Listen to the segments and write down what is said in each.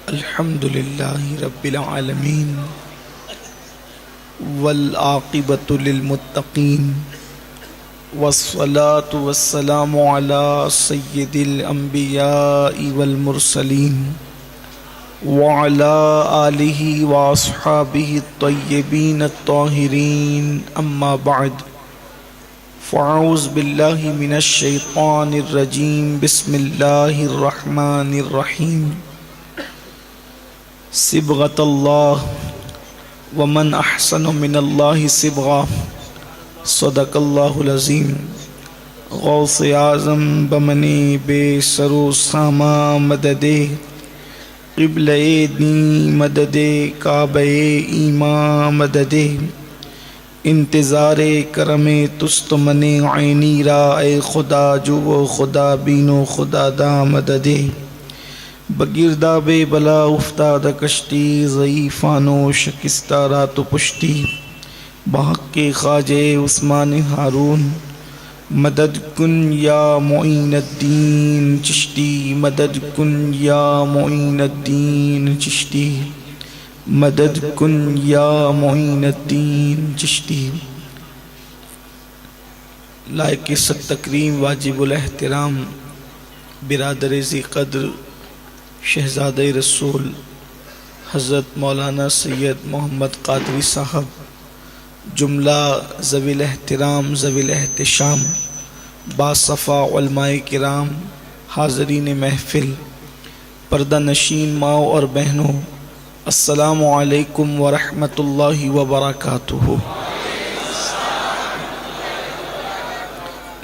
الحمد لله رب العالمين والعاقبة للمتقين والصلاة والسلام على سيد الأنبياء والمرسلين وعلى آله وأصحابه الطيبين الطاهرين أما بعد فأعوذ بالله من الشيطان الرجيم بسم الله الرحمن الرحيم صبغة الله ومن أحسن من الله صبغة صدق الله العظيم غوث اعظم بمنی بے سرو ساما مددے قبلِ دین مددے کعبہ ایمان مددے انتظار کرم تست من عینی را اے خدا جو خدا بینو خدا دا مددے بگردہ بے بلا افتاد کشتی ضعیفانو شکستہ رات و پشتی بحق کے خواجہ عثمان ہارون مدد کن یا معین الدین چشتی مدد کن یا معین الدین چشتی مدد کن یا معین الدین چشتی لائق صد تکریم واجب الاحترام برادر ذی قدر شہزادہ رسول حضرت مولانا سید محمد قادری صاحب جملہ ذوی الاحترام ذوی الاحتشام باصفا علماء کرام حاضرین محفل پردہ نشین ماؤں اور بہنوں السلام علیکم ورحمۃ اللہ وبرکاتہ۔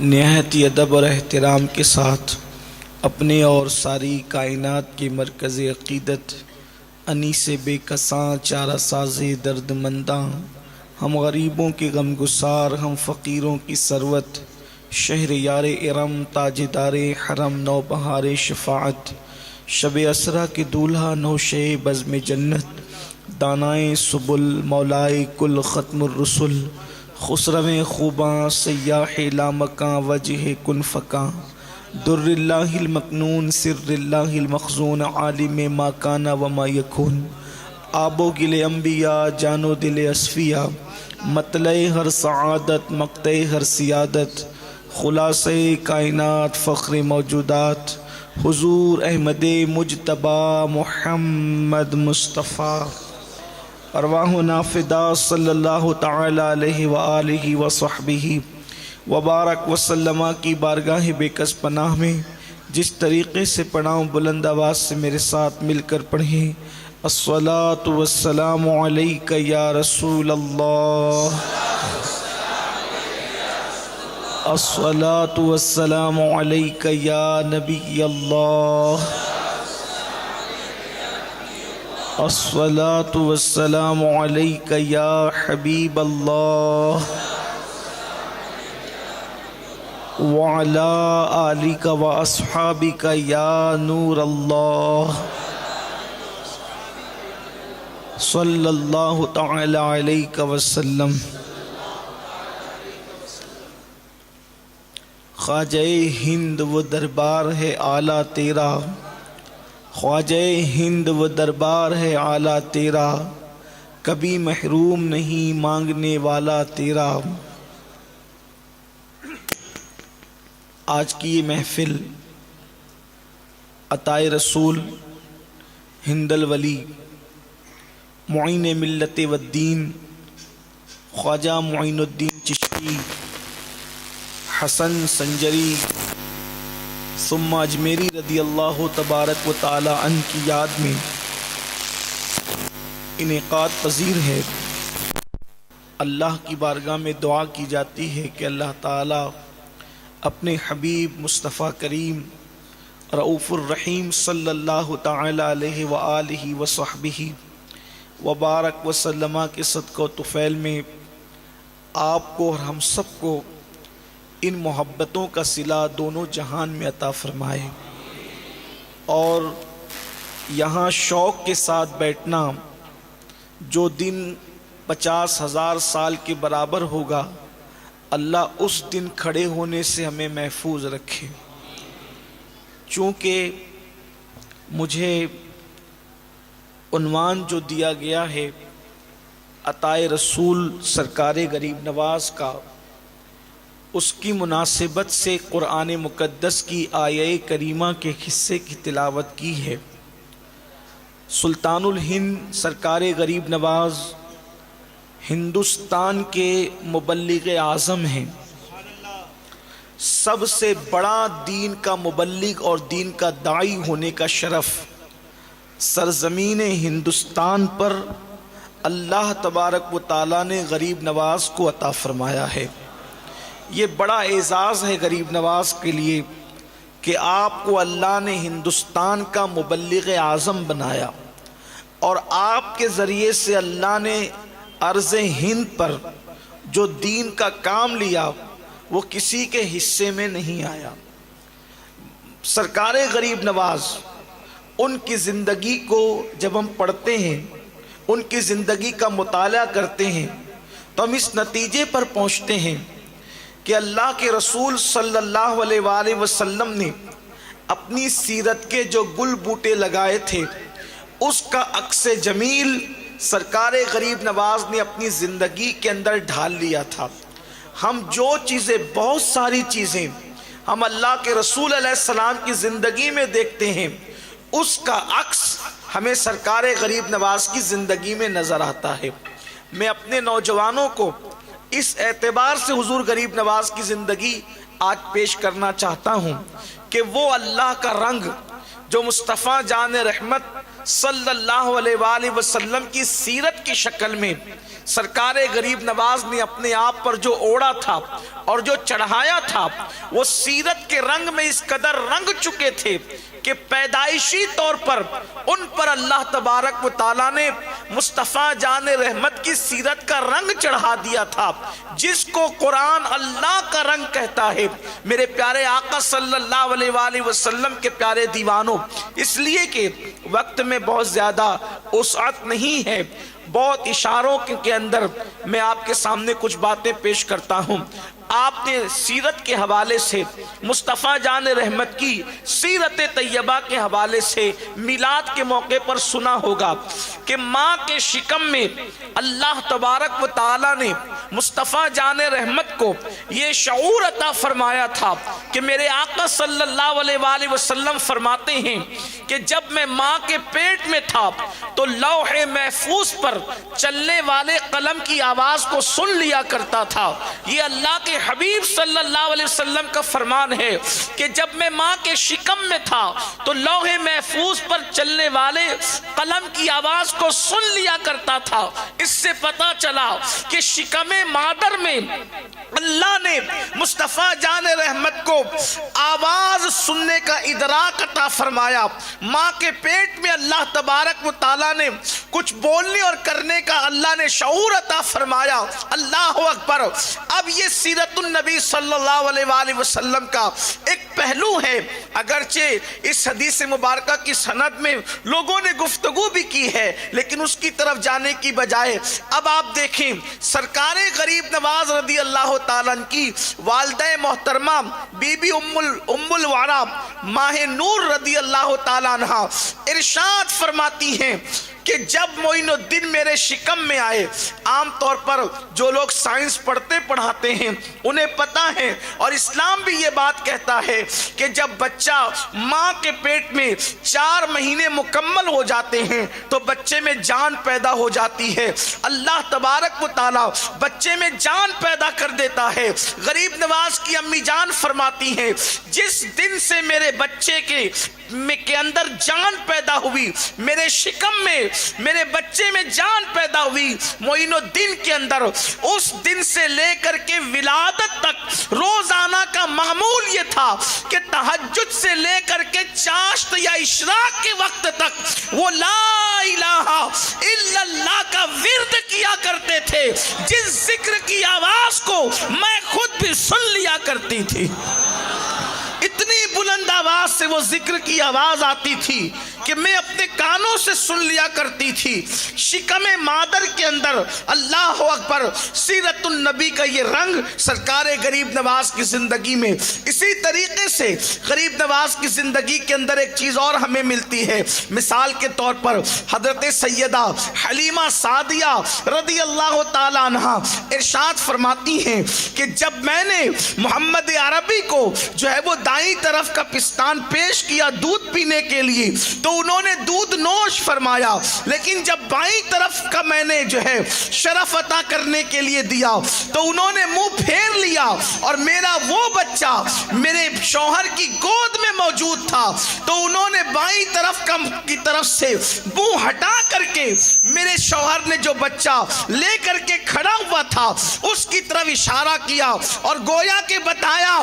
نہایت ادب اور احترام کے ساتھ اپنے اور ساری کائنات کے مرکز عقیدت انیس بے کساں چارہ ساز درد منداں ہم غریبوں کے غم گسار ہم فقیروں کی ثروت شہر یار ارم تاجدار حرم نو بہار شفاعت شب اسرا کے دولہا نوشے بزم جنت دانائے سبل مولائے کل ختم الرسل خسرو خوباں سیاح لامکاں وجہ کن فکاں در اللہ المکنون سر اللہ المخزون عالم ما کانا وما یکون آب و گل انبیاء جان و دل اصفیاء مطلع ہر سعادت مقطع ہر سیادت خلاصہ کائنات فخر موجودات حضور احمد مجتبی محمد مصطفیٰ ارواحنا فدا صلی اللہ تعالی علیہ وآلہ وصحبہ وبارک وسلم کی بارگاہ بے کس پناہ میں جس طریقے سے پڑھاؤں بلند آواز سے میرے ساتھ مل کر پڑھیں الصلاۃ والسلام علیک یا رسول اللہ، الصلاۃ والسلام علیک یا نبی اللہ، الصلاۃ والسلام علیک یا حبیب اللہ وعلى آلك وأصحابك يا نور الله صلی اللہ تعالی علیہ وسلم۔ خواجہ ہند وہ دربار ہے اعلیٰ تیرا، خواجہ ہند وہ دربار ہے اعلیٰ تیرا، کبھی محروم نہیں مانگنے والا تیرا۔ آج کی یہ محفل عطائے رسول ہند الولی معین ملت والدین خواجہ معین الدین چشتی حسن سنجری ثم اجمیری رضی اللہ تبارک و تعالی عنہ کی یاد میں انعقاد پذیر ہے۔ اللہ کی بارگاہ میں دعا کی جاتی ہے کہ اللہ تعالی اپنے حبیب مصطفیٰ کریم رؤوف الرحیم صلی اللہ تعالی علیہ وآلہ وصحبہ وبارک وسلم کے صدقہ و طفیل میں آپ کو اور ہم سب کو ان محبتوں کا صلہ دونوں جہان میں عطا فرمائے، اور یہاں شوق کے ساتھ بیٹھنا جو دن 50,000 سال کے برابر ہوگا، اللہ اس دن کھڑے ہونے سے ہمیں محفوظ رکھے۔ چونکہ مجھے عنوان جو دیا گیا ہے عطائے رسول سرکار غریب نواز کا، اس کی مناسبت سے قرآن مقدس کی آیہ کریمہ کے حصے کی تلاوت کی ہے۔ سلطان الہند سرکار غریب نواز ہندوستان کے مبلغ اعظم ہیں۔ سب سے بڑا دین کا مبلغ اور دین کا داعی ہونے کا شرف سرزمین ہندوستان پر اللہ تبارک و تعالیٰ نے غریب نواز کو عطا فرمایا ہے۔ یہ بڑا اعزاز ہے غریب نواز کے لیے کہ آپ کو اللہ نے ہندوستان کا مبلغ اعظم بنایا، اور آپ کے ذریعے سے اللہ نے ارض ہند پر جو دین کا کام لیا وہ کسی کے حصے میں نہیں آیا۔ سرکار غریب نواز، ان کی زندگی کو جب ہم پڑھتے ہیں، ان کی زندگی کا مطالعہ کرتے ہیں تو ہم اس نتیجے پر پہنچتے ہیں کہ اللہ کے رسول صلی اللہ علیہ وآلہ وسلم نے اپنی سیرت کے جو گل بوٹے لگائے تھے اس کا عکس جمیل سرکار غریب نواز نے اپنی زندگی کے اندر ڈھال لیا تھا۔ ہم جو چیزیں، بہت ساری چیزیں ہم اللہ کے رسول علیہ السلام کی زندگی میں دیکھتے ہیں، اس کا عکس ہمیں سرکار غریب نواز کی زندگی میں نظر آتا ہے۔ میں اپنے نوجوانوں کو اس اعتبار سے حضور غریب نواز کی زندگی آج پیش کرنا چاہتا ہوں کہ وہ اللہ کا رنگ جو مصطفیٰ جان رحمت صلی اللہ علیہ وآلہ وسلم کی سیرت کی شکل میں سرکار غریب نواز نے اپنے آپ پر جو اوڑھا تھا اور جو چڑھایا تھا، وہ سیرت کے رنگ میں اس قدر رنگ چکے تھے کہ پیدائشی طور پر ان پر اللہ تبارک و تعالیٰ نے مصطفیٰ جان رحمت کی سیرت کا رنگ چڑھا دیا تھا، جس کو قرآن اللہ کا رنگ کہتا ہے۔ میرے پیارے آقا صلی اللہ علیہ وآلہ وسلم کے پیارے دیوانوں، اس لیے کہ وقت میں بہت زیادہ وسعت نہیں ہے، بہت اشاروں کے اندر میں آپ کے سامنے کچھ باتیں پیش کرتا ہوں۔ آپ نے سیرت کے حوالے سے، مصطفیٰ جان رحمت کی سیرت طیبہ کے حوالے سے میلاد کے موقع پر سنا ہوگا کہ ماں کے شکم میں اللہ تبارک و تعالیٰ نے مصطفیٰ جان رحمت کو یہ شعور عطا فرمایا تھا کہ میرے آقا صلی اللہ علیہ وآلہ وسلم فرماتے ہیں کہ جب میں ماں کے پیٹ میں تھا تو لوح محفوظ پر چلنے والے قلم کی آواز کو سن لیا کرتا تھا۔ یہ اللہ کے حبیب صلی اللہ علیہ وسلم کا فرمان ہے کہ جب میں ماں کے شکم میں تھا تو لوح محفوظ پر چلنے والے قلم کی آواز کو سن لیا کرتا تھا۔ اس سے پتا چلا کہ شکم مادر میں اللہ نے مصطفیٰ جان رحمت کو آواز سننے کا ادراک عطا فرمایا۔ ماں کے پیٹ میں اللہ تبارک و تعالیٰ نے کچھ بولنے اور کرنے کا اللہ نے شعور عطا فرمایا۔ اللہ اکبر۔ اب یہ سیرت النبی صلی اللہ علیہ وآلہ وسلم کا ایک پہلو ہے، اگرچہ اس حدیث مبارکہ کی سند میں لوگوں نے گفتگو بھی کی ہے، لیکن اس کی طرف جانے کی بجائے اب آپ دیکھیں سرکار غریب نواز رضی اللہ تعالیٰ کی والدہ محترمہ بی بی ام الورا ماہ نور رضی اللہ تعالیٰ عنہ ارشاد فرماتی ہیں کہ جب معین الدین میرے شکم میں آئے، عام طور پر جو لوگ سائنس پڑھتے پڑھاتے ہیں انہیں پتا ہے، اور اسلام بھی یہ بات کہتا ہے کہ جب بچہ ماں کے پیٹ میں 4 مہینے مکمل ہو جاتے ہیں تو بچے میں جان پیدا ہو جاتی ہے۔ اللہ تبارک و تعالیٰ بچے میں جان پیدا کر دیتا ہے۔ غریب نواز کی امی جان فرماتی ہیں جس دن سے میرے بچے کے اندر جان پیدا ہوئی، میرے شکم میں میرے بچے میں جان پیدا ہوئی معین الدین کے اندر، اس دن سے لے کر کے ولادت تک روزانہ کا معمول یہ تھا کہ تہجد سے لے کر کے چاشت یا اشراق کے وقت تک وہ لا الہ الا اللہ کا ورد کیا کرتے تھے، جس ذکر کی آواز کو میں خود بھی سن لیا کرتی تھی۔ اتنی بلند آواز سے وہ ذکر کی آواز آتی تھی کہ میں اپنے کانوں سے سن لیا کرتی تھی شکم مادر کے اندر اللہ اکبر سیرت النبی کا یہ رنگ سرکار غریب نواز کی زندگی میں. اسی طریقے سے غریب نواز کی زندگی کے اندر ایک چیز اور ہمیں ملتی ہے. مثال کے طور پر حضرت سیدہ حلیمہ سعدیہ رضی اللہ تعالی عنہا ارشاد فرماتی ہیں کہ جب میں نے محمد عربی کو جو ہے وہ دائیں طرف کا پستان پیش کیا دودھ پینے کے لیے تو انہوں نے دودھ نوش فرمایا، لیکن جب بائیں طرف کا میں نے جو ہے شرف عطا کرنے کے لیے دیا تو انہوں نے منہ پھیر لیا، اور میرا وہ بچہ میرے شوہر کی گود میں موجود تھا تو انہوں نے بائیں طرف کی طرف سے منہ ہٹا کر کے میرے شوہر نے جو بچہ لے کر کے کھڑا ہوا تھا اس کی طرف اشارہ کیا اور گویا کہ بتایا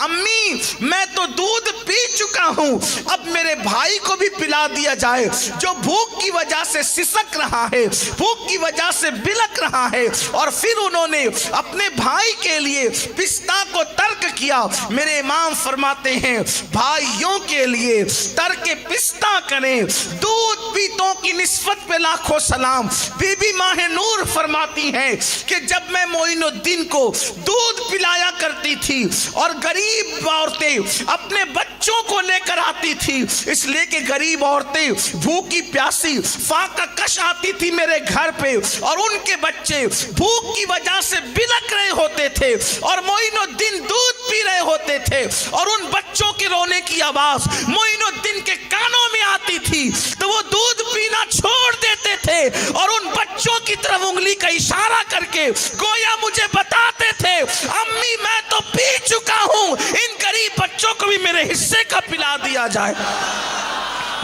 امی میں تو دودھ پی چکا ہوں، اب میرے بھائی کو بھی پلا دیا جائے جو بھوک کی وجہ سے سسک رہا ہے، بھوک کی وجہ سے بلک رہا ہے. اور پھر انہوں نے اپنے بھائی کے لیے پستہ کو ترک کیا. میرے امام فرماتے ہیں بھائیوں کے لیے ترک پستہ کریں. دودھ پیتوں کی نسبت پہ لاکھوں سلام. بی بی ماہ نور فرماتی ہیں کہ جب میں معین الدین کو دودھ پلایا کرتی تھی اور غریب عورتیں اپنے بچوں کو لے کر آتی تھی، اس لیے کہ غریب عورتیں بھوکی پیاسی فاقہ کش آتی تھی میرے گھر پہ اور ان کے بچے بھوک کی وجہ سے بلک رہے ہوتے تھے اور معین الدین دودھ پی رہے ہوتے تھے اور ان بچوں کے رونے کی آواز معین الدین کے کانوں میں آتی تھی تو وہ دودھ پینا چھوڑ دیتے تھے اور ان بچوں کی طرف انگلی کا اشارہ کر کے گویا مجھے بتاتے تھے امی میں تو پی چکا ہوں، ان غریب بچوں کو بھی میرے حصے کا پلا دیا جائے.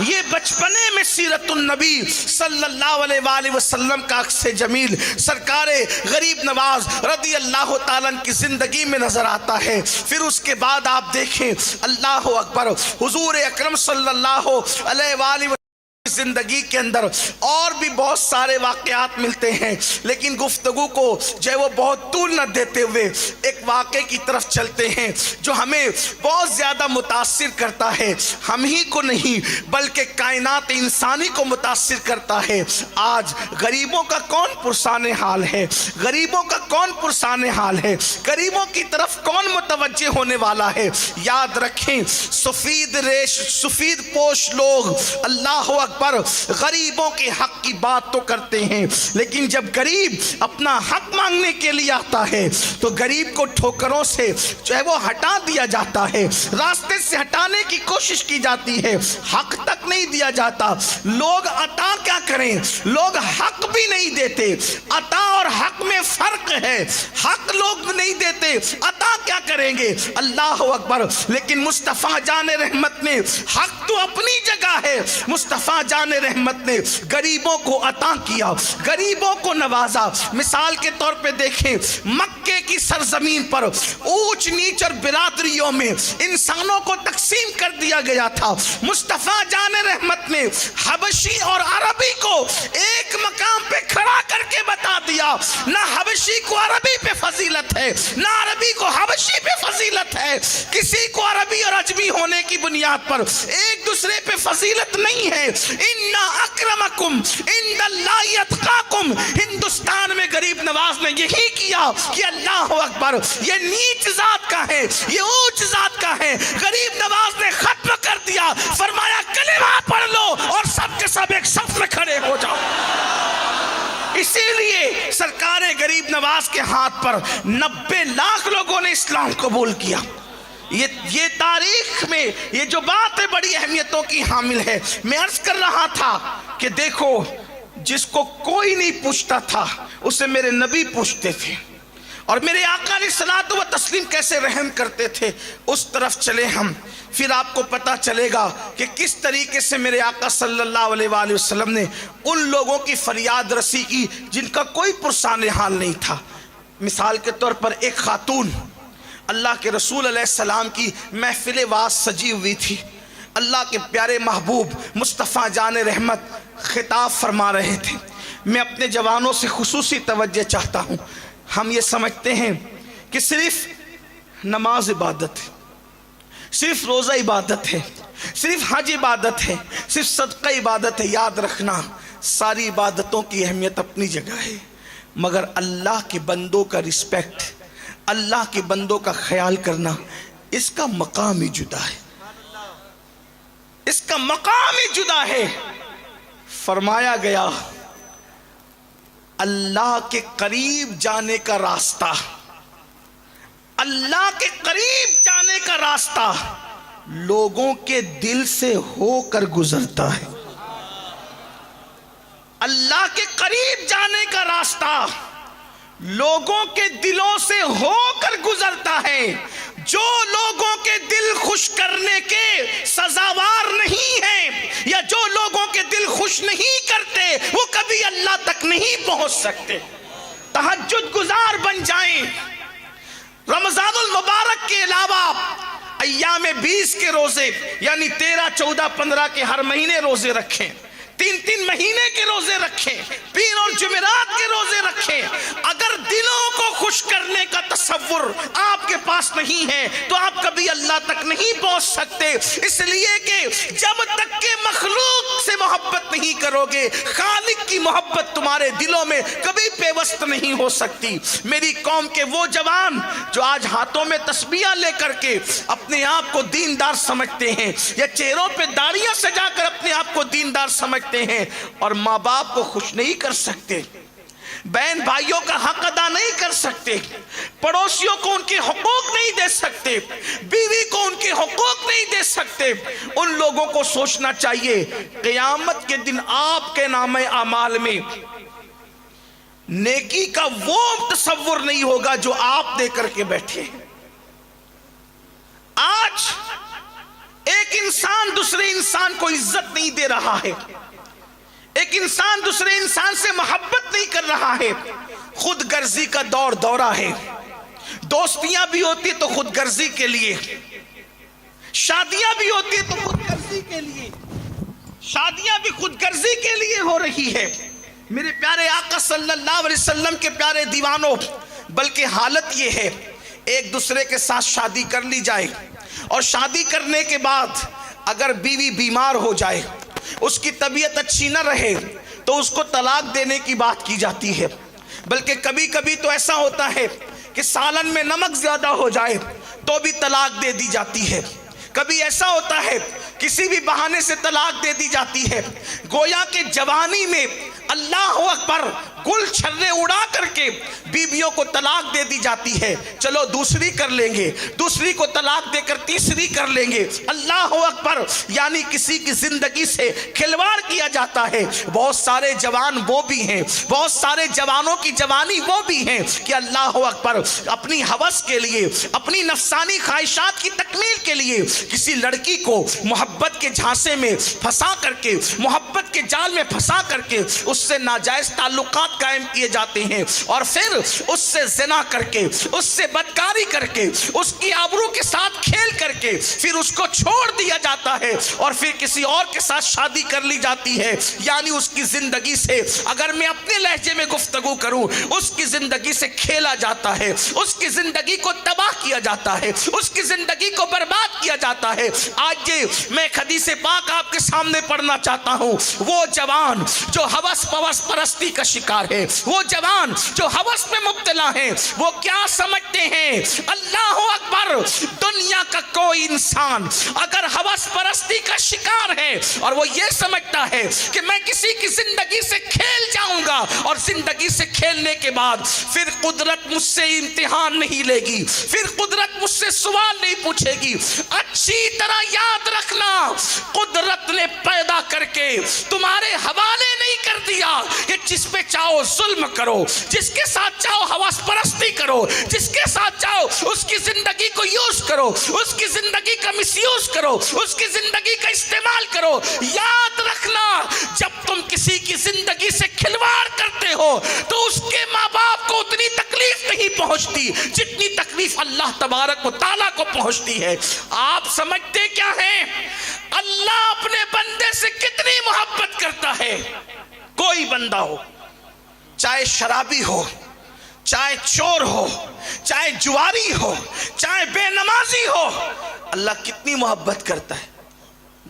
یہ بچپنے میں سیرت النبی صلی اللہ علیہ وآلہ وسلم کا عکس جمیل سرکار غریب نواز رضی اللہ تعالیٰ کی زندگی میں نظر آتا ہے. پھر اس کے بعد آپ دیکھیں اللہ اکبر حضور اکرم صلی اللہ علیہ وآلہ وسلم زندگی کے اندر اور بھی بہت سارے واقعات ملتے ہیں، لیکن گفتگو کو جو ہے وہ بہت طول نہ دیتے ہوئے ایک واقعے کی طرف چلتے ہیں جو ہمیں بہت زیادہ متاثر کرتا ہے، ہم ہی کو نہیں بلکہ کائنات انسانی کو متاثر کرتا ہے. آج غریبوں کا کون پرسان حال ہے، غریبوں کا کون پرسان حال ہے، غریبوں کی طرف کون متوجہ ہونے والا ہے. یاد رکھیں سفید پوش لوگ اللہ اکبر غریبوں کے حق کی بات تو کرتے ہیں، لیکن جب غریب اپنا حق مانگنے کے لیے آتا ہے تو غریب کو ٹھوکروں سے جو ہے وہ ہٹا دیا جاتا ہے، راستے سے ہٹانے کی کوشش کی جاتی ہے، حق تک نہیں دیا جاتا. لوگ عطا کیا کریں، لوگ حق بھی نہیں دیتے. عطا اور حق میں فرق ہے، حق لوگ نہیں دیتے، عطا کیا کریں گے. اللہ اکبر. لیکن مصطفیٰ جان رحمت نے حق تو اپنی جگہ ہے، مصطفیٰ جان رحمت نے غریبوں کو عطا کیا، غریبوں کو نوازا. مثال کے طور پہ دیکھیں مکے کی سرزمین پر اونچ نیچ اور برادریوں میں انسانوں کو تقسیم کر دیا گیا تھا. مصطفیٰ جان رحمت نے حبشی اور عربی کو ایک مقام پہ کھڑا کر کے بتا دیا نہ حبشی کو عربی پہ فضیلت ہے نہ عربی کو حبشی پہ فضیلت ہے. کسی کو عربی اور عجمی ہونے کی بنیاد پر ایک دوسرے پہ فضیلت نہیں ہے. اِنَّا اَكْرَمَكُمْ عِنْدَ اللَّهِ أَتْقَاكُمْ. ہندوستان میں غریب نواز نے یہی کیا کہ اللہ اکبر یہ نیچ ذات کا ہے، یہ اونچ ذات کا ہے. غریب نواز نے ختم کر دیا، فرمایا کلمہ پڑھ لو اور سب کے سب ایک صف میں کھڑے ہو جاؤ. اسی لیے سرکار غریب نواز کے ہاتھ پر 90 لاکھ لوگوں نے اسلام قبول کیا. یہ تاریخ میں یہ جو بات ہے بڑی اہمیتوں کی حامل ہے. میں عرض کر رہا تھا کہ دیکھو جس کو کوئی نہیں پوچھتا تھا اسے میرے نبی پوچھتے تھے اور میرے آقا علیہ الصلوۃ والتسلیم کیسے رحم کرتے تھے. اس طرف چلے ہم، پھر آپ کو پتا چلے گا کہ کس طریقے سے میرے آقا صلی اللہ علیہ وآلہ وسلم نے ان لوگوں کی فریاد رسی کی جن کا کوئی پرسان حال نہیں تھا. مثال کے طور پر ایک خاتون اللہ کے رسول علیہ السلام کی محفل واعظ سجی ہوئی تھی. اللہ کے پیارے محبوب مصطفیٰ جان رحمت خطاب فرما رہے تھے. میں اپنے جوانوں سے خصوصی توجہ چاہتا ہوں. ہم یہ سمجھتے ہیں کہ صرف نماز عبادت ہے، صرف روزہ عبادت ہے، صرف حج عبادت ہے، صرف صدقہ عبادت ہے. یاد رکھنا ساری عبادتوں کی اہمیت اپنی جگہ ہے، مگر اللہ کے بندوں کا رسپیکٹ، اللہ کے بندوں کا خیال کرنا، اس کا مقام ہی جدا ہے، اس کا مقام ہی جدا ہے. فرمایا گیا اللہ کے قریب جانے کا راستہ، اللہ کے قریب جانے کا راستہ لوگوں کے دل سے ہو کر گزرتا ہے. اللہ کے قریب جانے کا راستہ لوگوں کے دلوں سے ہو کر گزرتا ہے. جو لوگوں کے دل خوش کرنے کے سزاوار نہیں ہیں، یا جو لوگوں کے دل خوش نہیں کرتے، وہ کبھی اللہ تک نہیں پہنچ سکتے. تہجد گزار بن جائیں، رمضان المبارک کے علاوہ ایام 20 کے روزے یعنی 13، 14، 15 کے ہر مہینے روزے رکھیں، 3 مہینے کے روزے رکھیں، پیر اور جمعرات کے روزے رکھیں. اگر دلوں کو خوش کرنے کا تصور آپ کے پاس نہیں ہے تو آپ کبھی اللہ تک نہیں پہنچ سکتے. اس لیے کہ جب تک کہ مخلوق سے محبت نہیں کرو گے، خالق کی محبت تمہارے دلوں میں کبھی پیوست نہیں ہو سکتی. میری قوم کے وہ جوان جو آج ہاتھوں میں تسبیحاں لے کر کے اپنے آپ کو دیندار سمجھتے ہیں، یا چہروں پہ داڑیاں سجا کر اپنے آپ کو دیندار سمجھتے ہیں، اور ماں باپ کو خوش نہیں کر سکتے، بہن بھائیوں کا حق ادا نہیں کر سکتے، پڑوسیوں کو ان کے حقوق نہیں دے سکتے، بیوی کو ان کے حقوق نہیں دے سکتے، ان لوگوں کو سوچنا چاہیے قیامت کے دن آپ کے نامہ اعمال میں نیکی کا وہ تصور نہیں ہوگا جو آپ دے کر کے بیٹھے. آج ایک انسان دوسرے انسان کو عزت نہیں دے رہا ہے، ایک انسان دوسرے انسان سے محبت نہیں کر رہا ہے. خود غرضی کا دورہ ہے. دوستیاں بھی ہوتی تو خود غرضی کے لیے، شادیاں بھی ہوتی تو خود غرضی کے لیے، شادیاں بھی خود غرضی کے لیے ہو رہی ہے. میرے پیارے آقا صلی اللہ علیہ وسلم کے پیارے دیوانوں، بلکہ حالت یہ ہے ایک دوسرے کے ساتھ شادی کر لی جائے، اور شادی کرنے کے بعد اگر بیوی بیمار ہو جائے، اس کی طبیعت اچھی نہ رہے، تو اس کو طلاق دینے کی بات کی جاتی ہے. بلکہ کبھی کبھی تو ایسا ہوتا ہے کہ سالن میں نمک زیادہ ہو جائے تو بھی طلاق دے دی جاتی ہے. کبھی ایسا ہوتا ہے کسی بھی بہانے سے طلاق دے دی جاتی ہے. گویا کہ جوانی میں اللہ اکبر گل چھلے اڑا کر کے بیویوں کو طلاق دے دی جاتی ہے. چلو دوسری کر لیں گے، دوسری کو طلاق دے کر تیسری کر لیں گے. اللہ اکبر، یعنی کسی کی زندگی سے کھلواڑ کیا جاتا ہے. بہت سارے جوان وہ بھی ہیں، بہت سارے جوانوں کی جوانی وہ بھی ہیں کہ اللہ اکبر اپنی ہوس کے لیے، اپنی نفسانی خواہشات کی تکمیل کے لیے کسی لڑکی کو محبت کے جھانسے میں پھنسا کر کے، محبت کے جال میں پھنسا کر کے اس سے ناجائز تعلقات قائم کیے جاتے ہیں، اور پھر اس سے زنا کر کے، اس سے بدکاری کر کے، اس کی آبرو کے ساتھ کھیل کر کے پھر اس کو چھوڑ دیا جاتا ہے، اور پھر کسی اور کے ساتھ شادی کر لی جاتی ہے. یعنی اس کی زندگی سے، اگر میں اپنے لہجے میں گفتگو کروں، اس کی زندگی سے کھیلا جاتا ہے، اس کی زندگی کو تباہ کیا جاتا ہے، اس کی زندگی کو برباد کیا جاتا ہے. آج یہ میں ایک حدیث پاک آپ کے سامنے پڑھنا چاہتا ہوں. وہ جوان جو ہوس پوس پرستی کا شکار ہے، وہ جوان جو ہوس میں مبتلا ہے، وہ کیا سمجھتے ہیں؟ اللہ اکبر، دنیا کا کوئی انسان اگر ہوس پرستی کا شکار ہے اور وہ یہ سمجھتا ہے کہ میں کسی کی زندگی سے کھیل جاؤں گا، اور زندگی سے کھیلنے کے بعد پھر قدرت مجھ سے امتحان نہیں لے گی، پھر قدرت مجھ سے سوال نہیں پوچھے گی. اچھی طرح یاد رکھنا، قدرت نے پیدا کر کے تمہارے حوالے نہیں کر دیا کہ جس پہ چاہو ظلم کرو، جس کے ساتھ چاہو حواس پرستی کرو، جس کے ساتھ چاہو اس کی زندگی کو یوز کرو، اس کی زندگی کا مس یوز کرو، اس کی زندگی کا استعمال کرو. یاد رکھنا، جب تم کسی کی زندگی سے کھلواڑ کرتے ہو تو اس کے ماں باپ کو اتنی تکلیف نہیں پہنچتی جتنی تکلیف اللہ تبارک و تعالیٰ کو پہنچتی ہے. آپ سمجھتے کیا ہیں اللہ اپنے بندے سے کتنی محبت کرتا ہے؟ کوئی بندہ ہو، چاہے شرابی ہو، چاہے چور ہو، چاہے جواری ہو، چاہے بے نمازی ہو، اللہ کتنی محبت کرتا ہے.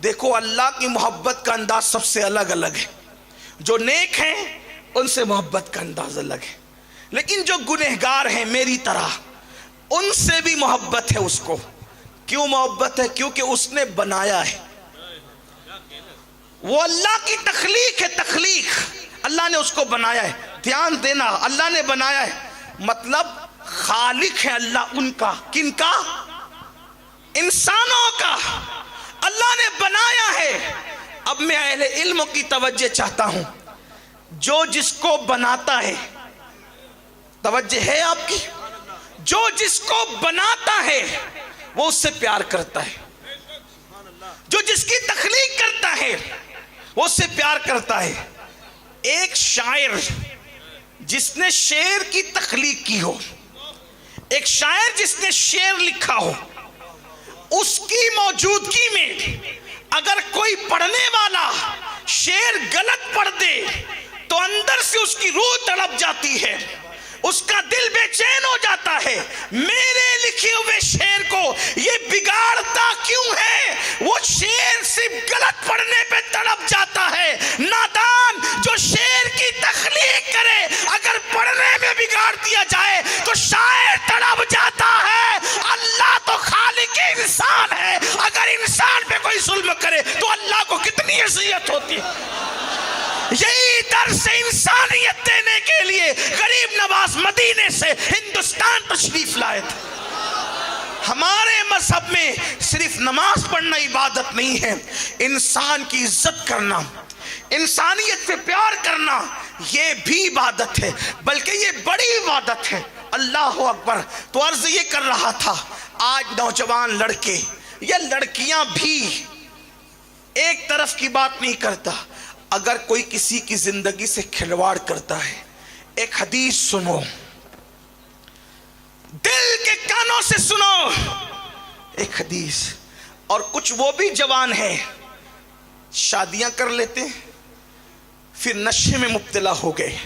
دیکھو اللہ کی محبت کا انداز سب سے الگ الگ ہے. جو نیک ہیں ان سے محبت کا انداز الگ ہے، لیکن جو گنہگار ہیں میری طرح ان سے بھی محبت ہے. اس کو کیوں محبت ہے؟ کیونکہ اس نے بنایا ہے. وہ اللہ کی تخلیق ہے، تخلیق اللہ نے اس کو بنایا ہے. دھیان دینا، اللہ نے بنایا ہے مطلب خالق ہے اللہ ان کا. کن کا؟ انسانوں کا. اللہ نے بنایا ہے. اب میں اہل علم کی توجہ چاہتا ہوں. جو جس کو بناتا ہے، توجہ ہے آپ کی، جو جس کو بناتا ہے وہ اس سے پیار کرتا ہے. جو جس کی تخلیق کرتا ہے وہ اس سے پیار کرتا ہے. ایک شاعر جس نے شعر کی تخلیق کی ہو، ایک شاعر جس نے شعر لکھا ہو، اس کی موجودگی میں اگر کوئی پڑھنے والا شعر غلط پڑھ دے تو اندر سے اس کی روح تڑپ جاتی ہے، اس کا دل بے چین ہو جاتا ہے. میرے لکھے ہوئے شعر کو یہ بگاڑتا کیوں ہے؟ وہ شعر صرف غلط پڑھنے پہ تڑپ جاتا ہے. نادان جو شعر کی تخلیق کرے اگر پڑھنے میں بگاڑ دیا جائے تو شاعر تڑپ جاتا ہے. اللہ تو خالق انسان ہے، اگر انسان پہ کوئی ظلم کرے تو اللہ کو کتنی اذیت ہوتی ہے. یہی درس انسانیت دینے کے لیے غریب نواز مدینے سے ہندوستان تشریف لائے تھے. ہمارے مذہب میں صرف نماز پڑھنا عبادت نہیں ہے، انسان کی عزت کرنا، انسانیت سے پیار کرنا یہ بھی عبادت ہے، بلکہ یہ بڑی عبادت ہے. اللہ اکبر. تو عرض یہ کر رہا تھا، آج نوجوان لڑکے یا لڑکیاں بھی ایک طرف کی بات نہیں کرتا. اگر کوئی کسی کی زندگی سے کھلواڑ کرتا ہے، ایک حدیث سنو، دل کے کانوں سے سنو ایک حدیث. اور کچھ وہ بھی جوان ہیں شادیاں کر لیتے پھر نشے میں مبتلا ہو گئے،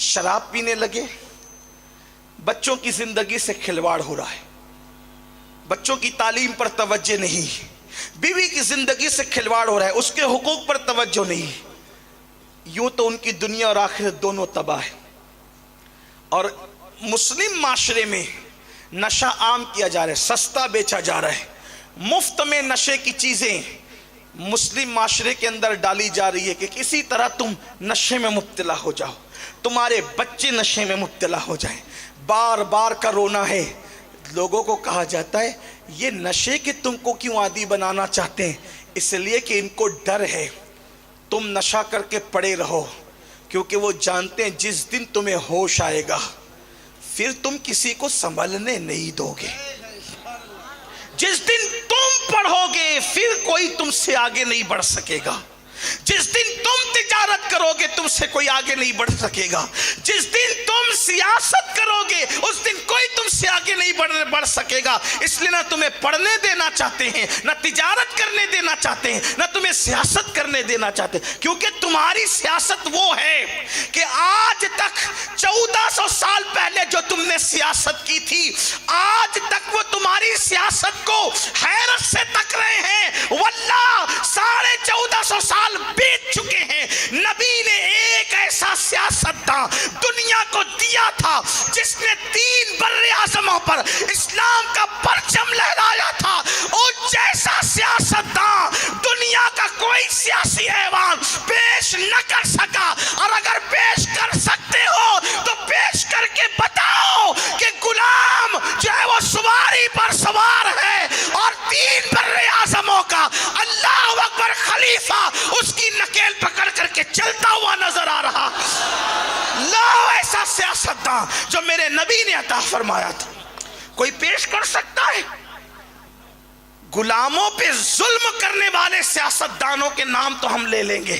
شراب پینے لگے، بچوں کی زندگی سے کھلواڑ ہو رہا ہے، بچوں کی تعلیم پر توجہ نہیں، بیوی کی زندگی سے کھلواڑ ہو رہا ہے، اس کے حقوق پر توجہ نہیں. یوں تو ان کی دنیا اور آخرت دونوں تباہ ہے. اور مسلم معاشرے میں نشہ عام کیا جا رہا ہے، سستا بیچا جا رہا ہے، مفت میں نشے کی چیزیں مسلم معاشرے کے اندر ڈالی جا رہی ہے کہ کسی طرح تم نشے میں مبتلا ہو جاؤ، تمہارے بچے نشے میں مبتلا ہو جائیں. بار بار کا رونا ہے. لوگوں کو کہا جاتا ہے یہ نشے کے تم کو کیوں عادی بنانا چاہتے ہیں؟ اس لیے کہ ان کو ڈر ہے تم نشہ کر کے پڑے رہو، کیونکہ وہ جانتے ہیں جس دن تمہیں ہوش آئے گا پھر تم کسی کو سنبھلنے نہیں دو گے. جس دن تم پڑھو گے پھر کوئی تم سے آگے نہیں بڑھ سکے گا. جس دن تم تجارت کرو گے تم سے کوئی آگے نہیں بڑھ سکے گا. جس دن تم سیاست کرو گے اس دن کوئی تم سے آگے نہیں بڑھ سکے گا. اس لیے نہ تمہیں پڑھنے دینا چاہتے ہیں، نہ تجارت کرنے دینا چاہتے ہیں، نہ تمہیں سیاست کرنے دینا چاہتے ہیں. کیونکہ تمہاری سیاست وہ ہے کہ آج تک 1400 سال پہلے جو تم نے سیاست کی تھی آج تک وہ تمہاری سیاست کو حیرت سے تک رہے ہیں. واللہ 1450 سال بیت چکے ہیں. نبی نے ایک ایسا سیاستداں دنیا کو دیا تھا جس نے 3 بر اعظموں پر اسلام کا پرچم لہرایا تھا. اس جیسا سیاستداں دنیا کا کوئی سیاسی حیوان پیش نہ کر سکا. اور اگر پیش کر سکتے ہو تو پیش کر کے بتاؤ کہ غلام جو ہے وہ سواری پر سوار ہے اور 3 بر اعظموں کا اللہ اکبر خلیفہ اس کی نکیل پکڑ کر کے چلتا ہوا نظر آ رہا. لاؤ ایسا سیاستداں جو میرے نبی نے عطا فرمایا تھا. کوئی پیش کر سکتا ہے؟ غلاموں پہ ظلم کرنے والے سیاستدانوں کے نام تو ہم لے لیں گے،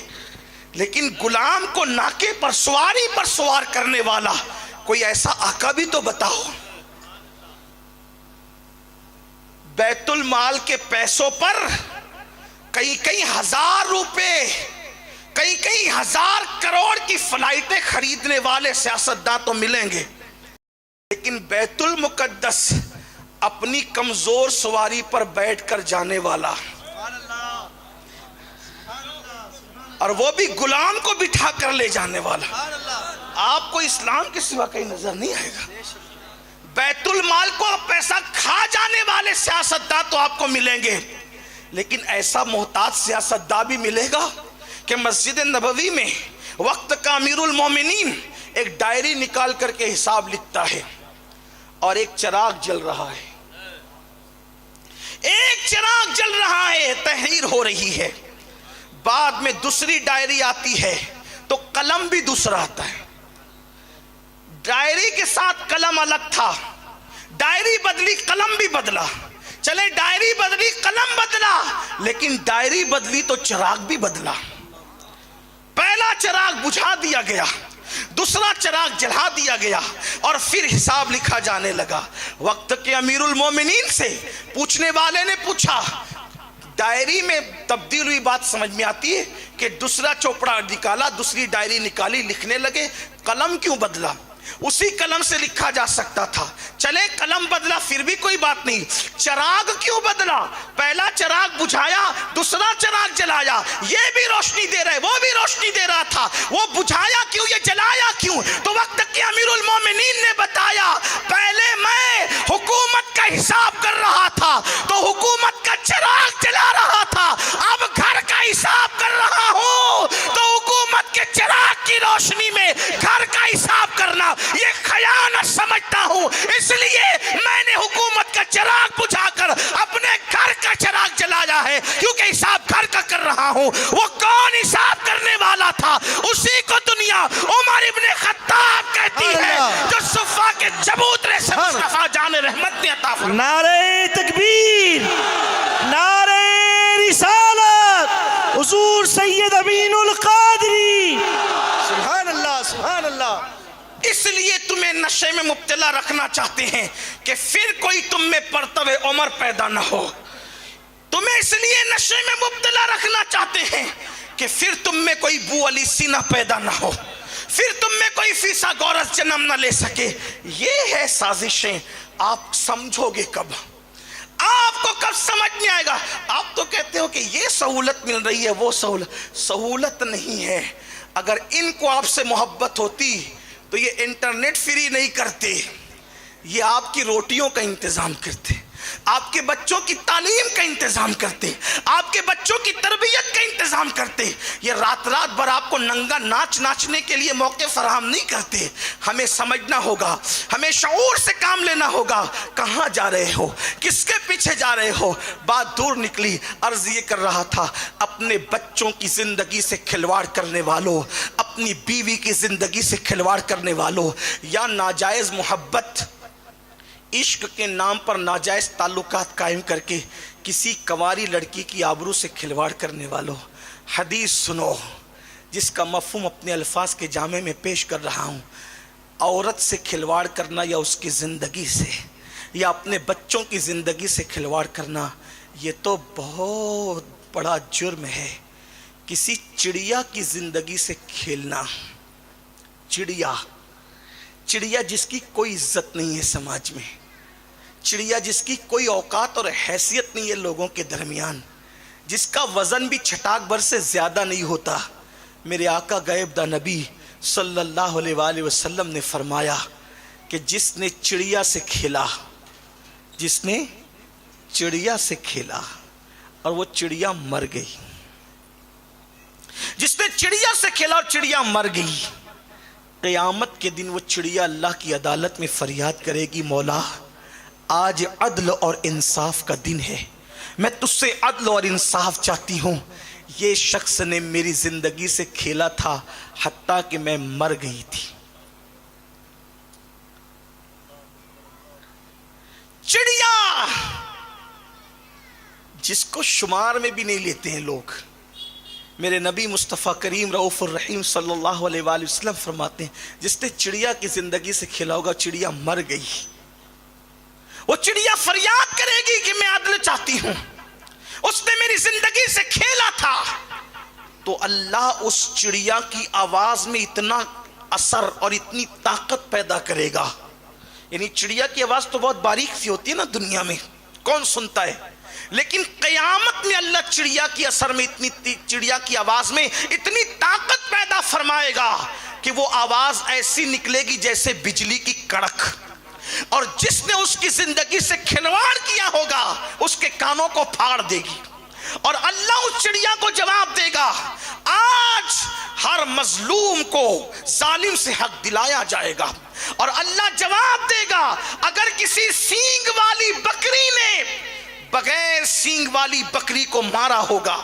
لیکن غلام کو ناکے پر سواری پر سوار کرنے والا کوئی ایسا آقا بھی تو بتاؤ. بیت المال کے پیسوں پر کئی ہزار روپے، کئی ہزار کروڑ کی فلائٹیں خریدنے والے سیاستداں تو ملیں گے، لیکن بیت المقدس اپنی کمزور سواری پر بیٹھ کر جانے والا اور وہ بھی غلام کو بٹھا کر لے جانے والا۔ آپ کو اسلام کے سوا کہیں نظر نہیں آئے گا۔ بیت المال کو پیسہ کھا جانے والے سیاستدان تو آپ کو ملیں گے، لیکن ایسا محتاج سیاستدان بھی ملے گا کہ مسجد نبوی میں وقت کا امیر المومنین ایک ڈائری نکال کر کے حساب لکھتا ہے اور ایک چراغ جل رہا ہے، ایک چراغ جل رہا ہے، تحریر ہو رہی ہے، بعد میں دوسری ڈائری آتی ہے تو قلم بھی دوسرا آتا ہے۔ ڈائری کے ساتھ قلم الگ تھا، ڈائری بدلی قلم بھی بدلا، چلے ڈائری بدلی قلم بدلا، لیکن ڈائری بدلی تو چراغ بھی بدلا۔ پہلا چراغ بجھا دیا گیا، دوسرا چراغ جلا دیا گیا، اور پھر حساب لکھا جانے لگا۔ وقت کے امیر المومنین سے پوچھنے والے نے پوچھا، ڈائری میں تبدیل ہوئی بات سمجھ میں آتی ہے کہ دوسرا چوپڑا نکالا، دوسری ڈائری نکالی، لکھنے لگے، قلم کیوں بدلا؟ اسی قلم سے لکھا جا سکتا تھا، چلے قلم بدلا پھر بھی کوئی بات نہیں، چراغ کیوں بدلا؟ پہلا چراغ بجھایا، دوسرا چراغ جلایا، یہ بھی روشنی دے رہے، وہ بھی روشنی دے رہا تھا، وہ بجھایا کیوں، یہ جلایا کیوں؟ تو وقت کے امیر المومنین نے بتایا، پہلے میں حکومت کا حساب کر رہا تھا تو حکومت کا چراغ جلا رہا تھا، اب گھر کا حساب کر رہا ہوں تو حکومت کے چراغ کی روشنی میں گھر کا حساب کرنا یہ خیانت سمجھتا ہوں، اس لیے میں نے حکومت کا چراغ بجھا کر اپنے گھر کا چراغ جلایا ہے، کیونکہ حساب گھر کا کر رہا ہوں۔ وہ کون حساب کرنے والا تھا؟ اسی کو دنیا عمر ابن خطاب کہتی ہے، جو صفا کے چبوترے سے مصطفیٰ جان رحمت نے عطا فرمایا۔ نعرہ تکبیر، نعرہ رسالت، حضور سید امین القادری، سبحان اللہ سبحان اللہ۔ اس لیے تمہیں نشے میں مبتلا رکھنا چاہتے ہیں کہ پھر کوئی تم میں پرتو عمر پیدا نہ ہو، تمہیں اس لیے نشے میں مبتلا رکھنا چاہتے ہیں کہ پھر تم میں کوئی بو علی سینہ پیدا نہ ہو، پھر تم میں کوئی فیسا گورس جنم نہ لے سکے۔ یہ ہے سازشیں، آپ سمجھو گے کب؟ آپ کو کب سمجھ نہیں آئے گا؟ آپ تو کہتے ہو کہ یہ سہولت مل رہی ہے، وہ سہولت نہیں ہے۔ اگر ان کو آپ سے محبت ہوتی تو یہ انٹرنیٹ فری نہیں کرتے، یہ آپ کی روٹیوں کا انتظام کرتے، آپ کے بچوں کی تعلیم کا انتظام کرتے، آپ کے بچوں کی تربیت کا انتظام کرتے۔ یہ رات بھر آپ کو ننگا ناچنے کے لیے موقع فراہم نہیں کرتے۔ ہمیں سمجھنا ہوگا، ہمیں شعور سے کام لینا ہوگا، کہاں جا رہے ہو، کس کے پیچھے جا رہے ہو۔ بات دور نکلی، عرض یہ کر رہا تھا، اپنے بچوں کی زندگی سے کھلواڑ کرنے والوں، اپنی بیوی کی زندگی سے کھلواڑ کرنے والوں، یا ناجائز محبت، عشق کے نام پر ناجائز تعلقات قائم کر کے کسی کنواری لڑکی کی آبرو سے کھلواڑ کرنے والوں، حدیث سنو جس کا مفہوم اپنے الفاظ کے جامع میں پیش کر رہا ہوں۔ عورت سے کھلواڑ کرنا یا اس کی زندگی سے یا اپنے بچوں کی زندگی سے کھلواڑ کرنا، یہ تو بہت بڑا جرم ہے۔ کسی چڑیا کی زندگی سے کھیلنا، چڑیا جس کی کوئی عزت نہیں ہے سماج میں، چڑیا جس کی کوئی اوقات اور حیثیت نہیں ہے لوگوں کے درمیان، جس کا وزن بھی چھٹاک بھر سے زیادہ نہیں ہوتا۔ میرے آقا غیب دا نبی صلی اللہ علیہ وآلہ وسلم نے فرمایا کہ جس نے چڑیا سے کھیلا، جس نے چڑیا سے کھیلا اور وہ چڑیا مر گئی، جس نے چڑیا سے کھیلا اور چڑیا مر گئی، قیامت کے دن وہ چڑیا اللہ کی عدالت میں فریاد کرے گی، مولا آج عدل اور انصاف کا دن ہے، میں تجھ سے عدل اور انصاف چاہتی ہوں۔ یہ شخص نے میری زندگی سے کھیلا تھا حتیٰ کہ میں مر گئی تھی۔ چڑیا جس کو شمار میں بھی نہیں لیتے ہیں لوگ، میرے نبی مصطفیٰ کریم رؤوف الرحیم صلی اللہ علیہ وآلہ وسلم فرماتے ہیں جس نے چڑیا کی زندگی سے کھیلا ہوگا، چڑیا مر گئی، وہ چڑیا فریاد کرے گی کہ میں عدل چاہتی ہوں، اس نے میری زندگی سے کھیلا تھا۔ تو اللہ اس چڑیا کی آواز میں اتنا اثر اور اتنی طاقت پیدا کرے گا، یعنی چڑیا کی آواز تو بہت باریک سی ہوتی ہے نا دنیا میں، کون سنتا ہے، لیکن قیامت میں اللہ چڑیا کی اثر میں چڑیا کی آواز میں اتنی طاقت پیدا فرمائے گا کہ وہ آواز ایسی نکلے گی جیسے بجلی کی کڑک، اور جس نے اس کی زندگی سے کھلواڑ کیا ہوگا اس کے کانوں کو پھاڑ دے گی، اور اللہ اس چڑیا کو جواب دے گا آج ہر مظلوم کو ظالم سے حق دلایا جائے گا، اور اللہ جواب دے گا اگر کسی سینگ والی بکری نے بغیر سینگ والی بکری کو مارا ہوگا،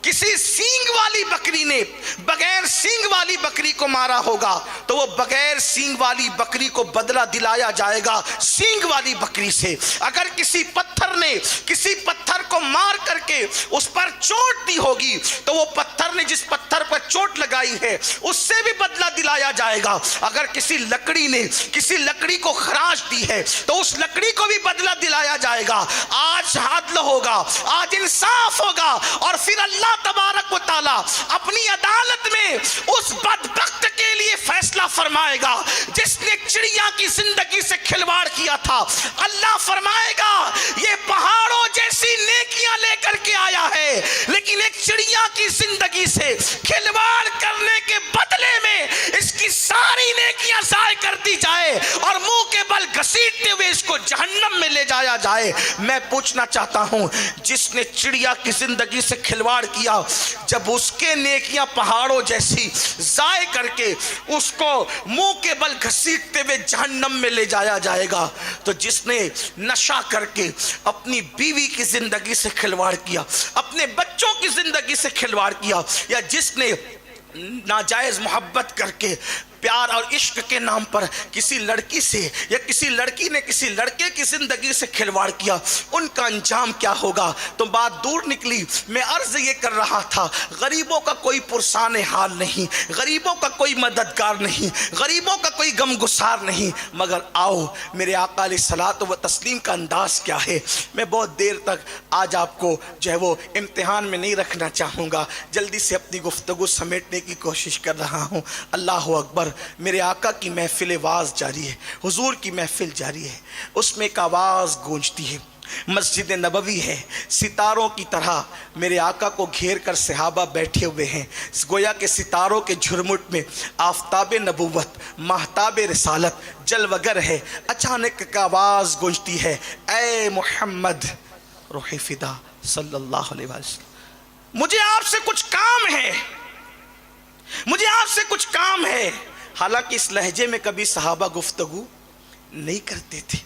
کسی سینگ والی بکری نے بغیر سینگ والی بکری کو مارا ہوگا تو وہ بغیر سینگ والی بکری کو بدلہ دلایا جائے گا سینگ والی بکری سے۔ اگر کسی پتھر نے کسی پتھر کو مار کر کے اس پر چوٹ دی ہوگی تو وہ پتھر نے جس پتھر پر چوٹ لگائی ہے اس سے بھی بدلہ دلایا جائے گا۔ اگر کسی لکڑی نے کسی لکڑی کو خراش دی ہے تو اس لکڑی کو بھی بدلہ دلایا جائے گا۔ آج عدل ہوگا، آج انصاف ہوگا، اور پھر اللہ تبارک و تعالی اپنی عدالت میں اس بدبخت کے لیے فیصلہ فرمائے گا جس نے چڑیا کی زندگی سے کھلواڑ کیا تھا۔ اللہ فرمائے گا یہ پہاڑوں جیسی نیکیاں لے کر کے آیا ہے، لیکن ایک چڑیا کی زندگی سے کھلواڑ کرنے کے بدلے میں اس کی ساری نیکیاں ضائع کر دی جائے اور منہ کے بل گھسیٹتے ہوئے اس کو جہنم میں لے جایا جائے۔ میں پوچھنا چاہتا ہوں جس نے چڑیا کی زندگی سے کھلواڑ کیا، جب اس کے نیکیاں پہاڑوں جیسی ضائع کر کے اس کو منہ کے بل گھسیٹتے ہوئے جہنم میں لے جایا جائے گا، تو جس نے نشہ کر کے اپنی بیوی کی زندگی سے کھلواڑ کیا، اپنے بچوں کی زندگی سے کھلواڑ کیا، یا جس نے ناجائز محبت کر کے پیار اور عشق کے نام پر کسی لڑکی سے یا کسی لڑکی نے کسی لڑکے کی زندگی سے کھلواڑ کیا، ان کا انجام کیا ہوگا؟ تو بات دور نکلی۔ میں عرض یہ کر رہا تھا غریبوں کا کوئی پرسان حال نہیں، غریبوں کا کوئی مددگار نہیں، غریبوں کا کوئی غم گسار نہیں، مگر آؤ میرے آقا علیہ الصلوۃ و تسلیم کا انداز کیا ہے۔ میں بہت دیر تک آج آپ کو جو ہے وہ امتحان میں نہیں رکھنا چاہوں گا، جلدی سے اپنی گفتگو سمیٹنے کی کوشش کر رہا ہوں۔ اللہ اکبر، میرے آقا کی محفل واز جاری ہے، حضور کی محفل جاری ہے، اس میں ایک آواز گونجتی ہے، مسجد نبوی ہے، ستاروں کی طرح میرے آقا کو گھیر کر صحابہ بیٹھے ہوئے ہیں، گویا کہ ستاروں کے جھرمٹ میں آفتاب نبوت مہتاب رسالت جلوگر ہے۔ اچانک ایک آواز گونجتی ہے، اے محمد روح فدا صلی اللہ علیہ وسلم، مجھے آپ سے کچھ کام ہے، مجھے آپ سے کچھ کام ہے۔ حالانکہ اس لہجے میں کبھی صحابہ گفتگو نہیں کرتے تھے،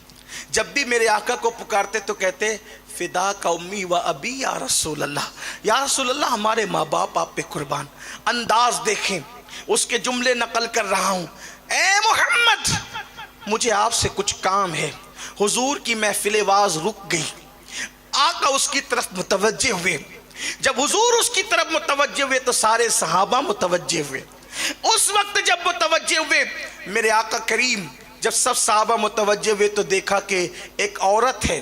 جب بھی میرے آقا کو پکارتے تو کہتے فدا کا امی و ابی یا رسول اللہ، یا رسول اللہ ہمارے ماں باپ آپ پہ قربان۔ انداز دیکھیں، اس کے جملے نقل کر رہا ہوں، اے محمد مجھے آپ سے کچھ کام ہے۔ حضور کی محفل واز رک گئی، آقا اس کی طرف متوجہ ہوئے۔ جب حضور اس کی طرف متوجہ ہوئے تو سارے صحابہ متوجہ ہوئے۔ اس وقت جب متوجہ ہوئے میرے آقا کریم، جب سب صحابہ متوجہ ہوئے تو دیکھا کہ ایک عورت ہے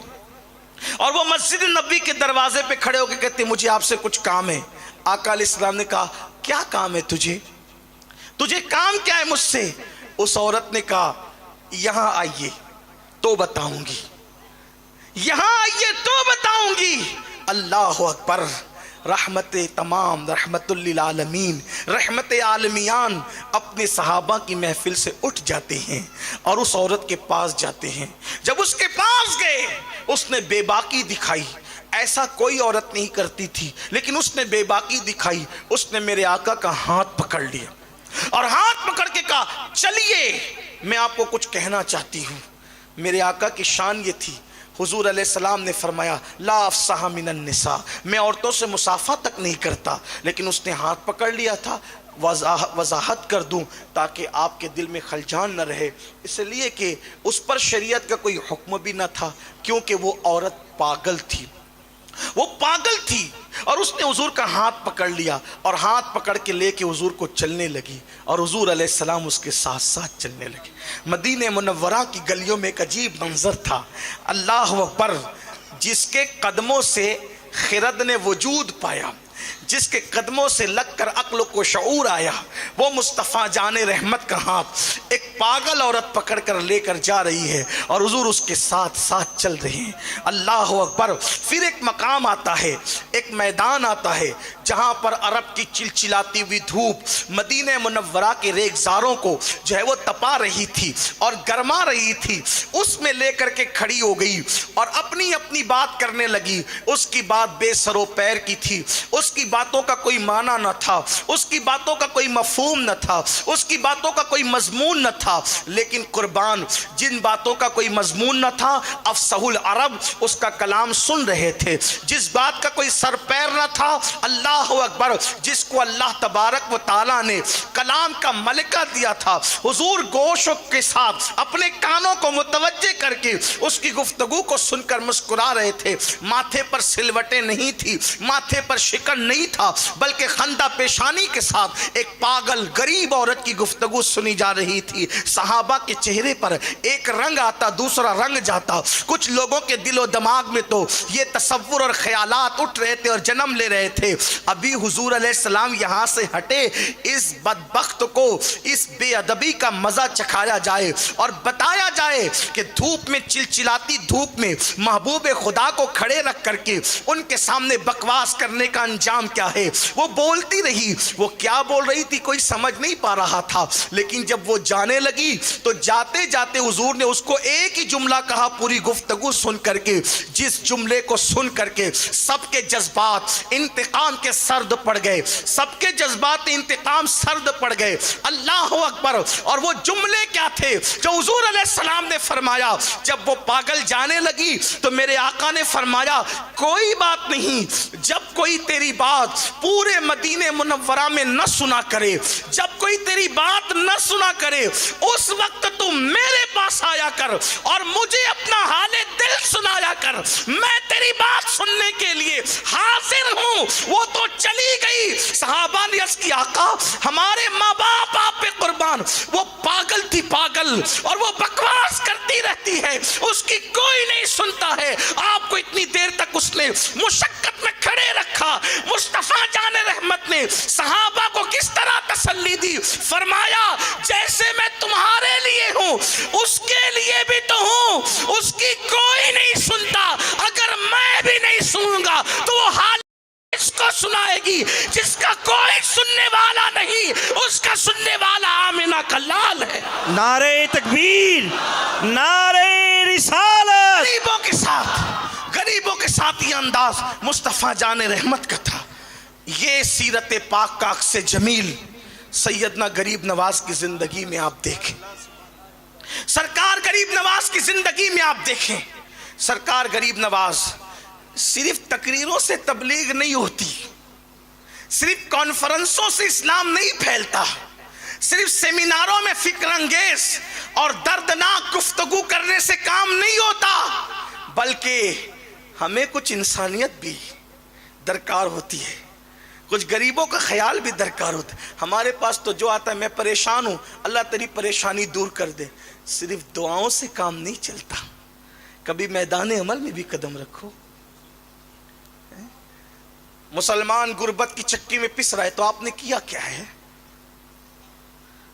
اور وہ مسجد نبوی کے دروازے پہ کھڑے ہو کے کہتے مجھے آپ سے کچھ کام ہے۔ آقا علیہ السلام نے کہا کیا کام ہے تجھے کام کیا ہے مجھ سے؟ اس عورت نے کہا یہاں آئیے تو بتاؤں گی، یہاں آئیے تو بتاؤں گی۔ اللہ اکبر، رحمت تمام، رحمت للعالمین، رحمت عالمیان اپنے صحابہ کی محفل سے اٹھ جاتے ہیں اور اس عورت کے پاس جاتے ہیں۔ جب اس کے پاس گئے اس نے بے باکی دکھائی، ایسا کوئی عورت نہیں کرتی تھی لیکن اس نے بے باکی دکھائی۔ اس نے میرے آقا کا ہاتھ پکڑ لیا اور ہاتھ پکڑ کے کہا چلیے میں آپ کو کچھ کہنا چاہتی ہوں۔ میرے آقا کی شان یہ تھی، حضور علیہ السلام نے فرمایا لا افصح من النساء، میں عورتوں سے مصافحہ تک نہیں کرتا، لیکن اس نے ہاتھ پکڑ لیا تھا وضاحت کر دوں تاکہ آپ کے دل میں خلجان نہ رہے، اس لیے کہ اس پر شریعت کا کوئی حکم بھی نہ تھا، کیونکہ وہ عورت پاگل تھی، وہ پاگل تھی۔ اور اس نے حضور کا ہاتھ پکڑ لیا اور ہاتھ پکڑ کے لے کے حضور کو چلنے لگی اور حضور علیہ السلام اس کے ساتھ ساتھ چلنے لگے۔ مدینہ منورہ کی گلیوں میں ایک عجیب منظر تھا، اللہ اکبر، جس کے قدموں سے خرد نے وجود پایا، جس کے قدموں سے لگ کر عقل کو شعور آیا، وہ مصطفیٰ جان رحمت کا ہاتھ ایک پاگل عورت پکڑ کر لے کر جا رہی ہے اور حضور اس کے ساتھ ساتھ چل رہے ہیں۔ اللہ اکبر۔ پھر ایک مقام آتا ہے، ایک میدان آتا ہے جہاں پر عرب کی چلچلاتی ہوئی دھوپ مدینہ منورہ کے ریگزاروں کو جو ہے وہ تپا رہی تھی اور گرما رہی تھی، اس میں لے کر کے کھڑی ہو گئی اور اپنی اپنی بات کرنے لگی۔ اس کی بات بے سر و پیر کی تھی، اس کی باتوں کا کوئی معنی نہ تھا، اس کی باتوں کا کوئی مفہوم نہ تھا، اس کی باتوں کا کوئی مضمون نہ تھا، لیکن قربان جن باتوں کا کوئی مضمون نہ تھا افصح العرب اس کا کلام سن رہے تھے۔ جس بات کا کوئی سر پیر نہ تھا، اللہ اکبر، جس کو اللہ تبارک و تعالیٰ نے کلام کا ملکہ دیا تھا، حضور گوش کے ساتھ اپنے کانوں کو متوجہ کر کے اس کی گفتگو کو سن کر مسکرا رہے تھے۔ ماتھے پر سلوٹیں نہیں تھی، ماتھے پر شکن نہیں تھا، بلکہ خندہ پیشانی کے ساتھ ایک پاگل غریب عورت کی گفتگو سنی جا رہی تھی۔ صحابہ کے چہرے پر ایک رنگ آتا، دوسرا رنگ جاتا۔ کچھ لوگوں کے دل و دماغ میں تو یہ تصور اور خیالات اٹھ رہے تھے اور جنم لے رہے تھے، ابھی حضور علیہ السلام یہاں سے ہٹے، اس بدبخت کو اس بے ادبی کا مزہ چکھایا جائے اور بتایا جائے کہ دھوپ میں، چلچلاتی دھوپ میں محبوب خدا کو کھڑے رکھ کر کے ان کے سامنے بکواس کرنے کا انجام کیا ہے۔ وہ بولتی رہی، وہ کیا بول رہی تھی کوئی سمجھ نہیں پا رہا تھا، لیکن جب وہ جانے لگی تو جاتے جاتے حضور نے اس کو ایک ہی جملہ کہا پوری گفتگو سن کر کے، جس جملے کو سن کر کے سب کے جذبات انتقام کے سرد پڑ گئے، سب کے جذبات انتقام سرد پڑ گئے۔ اللہ اکبر۔ اور وہ جملے کیا تھے جو حضور علیہ السلام نے فرمایا؟ جب وہ پاگل جانے لگی تو میرے آقا نے فرمایا کوئی بات نہیں، جب کوئی تیری بات پورے مدینہ منورہ میں نہ سنا کرے، جب کوئی تیری بات نہ سنا کرے، اس وقت تو میرے پاس آیا کر اور مجھے اپنا حال دل سنایا کر، میں تیری بات سننے کے لیے حاضر ہوں۔ وہ تو چلی گئی۔ صحابہ نے عرض کی آقا ہمارے ماں باپ آپ پہ قربان، وہ پاگل تھی پاگل، اور وہ بکواس کرتی رہتی ہے، اس کی کوئی نہیں سنتا ہے۔ آپ کو اتنی دیر تک اس نے مشقت میں کھڑے رکھا۔ مصطفیٰ جان رحمت نے صحابہ کو کس طرح تسلی دی؟ فرمایا جیسے میں تمہارے لیے ہوں اس کے لیے بھی تو ہوں، اس کی کوئی نہیں سنتا، اگر میں بھی نہیں سنوں گا تو وہ حال اس کو سنائے گی جس کا کوئی سننے والا نہیں، اس کا سننے والا آمنہ کا لال ہے۔ نعرہ تکبیر، نعرہ رسالت۔ غریبوں کے ساتھ یہ انداز مصطفیٰ جان رحمت کا تھا۔ یہ سیرت پاک کا عکس جمیل سیدنا غریب نواز کی زندگی میں آپ دیکھیں، سرکار غریب نواز کی زندگی میں آپ دیکھیں۔ سرکار غریب نواز صرف تقریروں سے تبلیغ نہیں ہوتی، صرف کانفرنسوں سے اسلام نہیں پھیلتا، صرف سیمیناروں میں فکر انگیز اور دردناک گفتگو کرنے سے کام نہیں ہوتا، بلکہ ہمیں کچھ انسانیت بھی درکار ہوتی ہے، کچھ غریبوں کا خیال بھی درکار ہوتا ہے۔ ہمارے پاس تو جو آتا ہے میں پریشان ہوں، اللہ تیری پریشانی دور کر دے، صرف دعاؤں سے کام نہیں چلتا، کبھی میدان عمل میں بھی قدم رکھو۔ مسلمان غربت کی چکی میں پس رہا ہے تو آپ نے کیا کیا ہے؟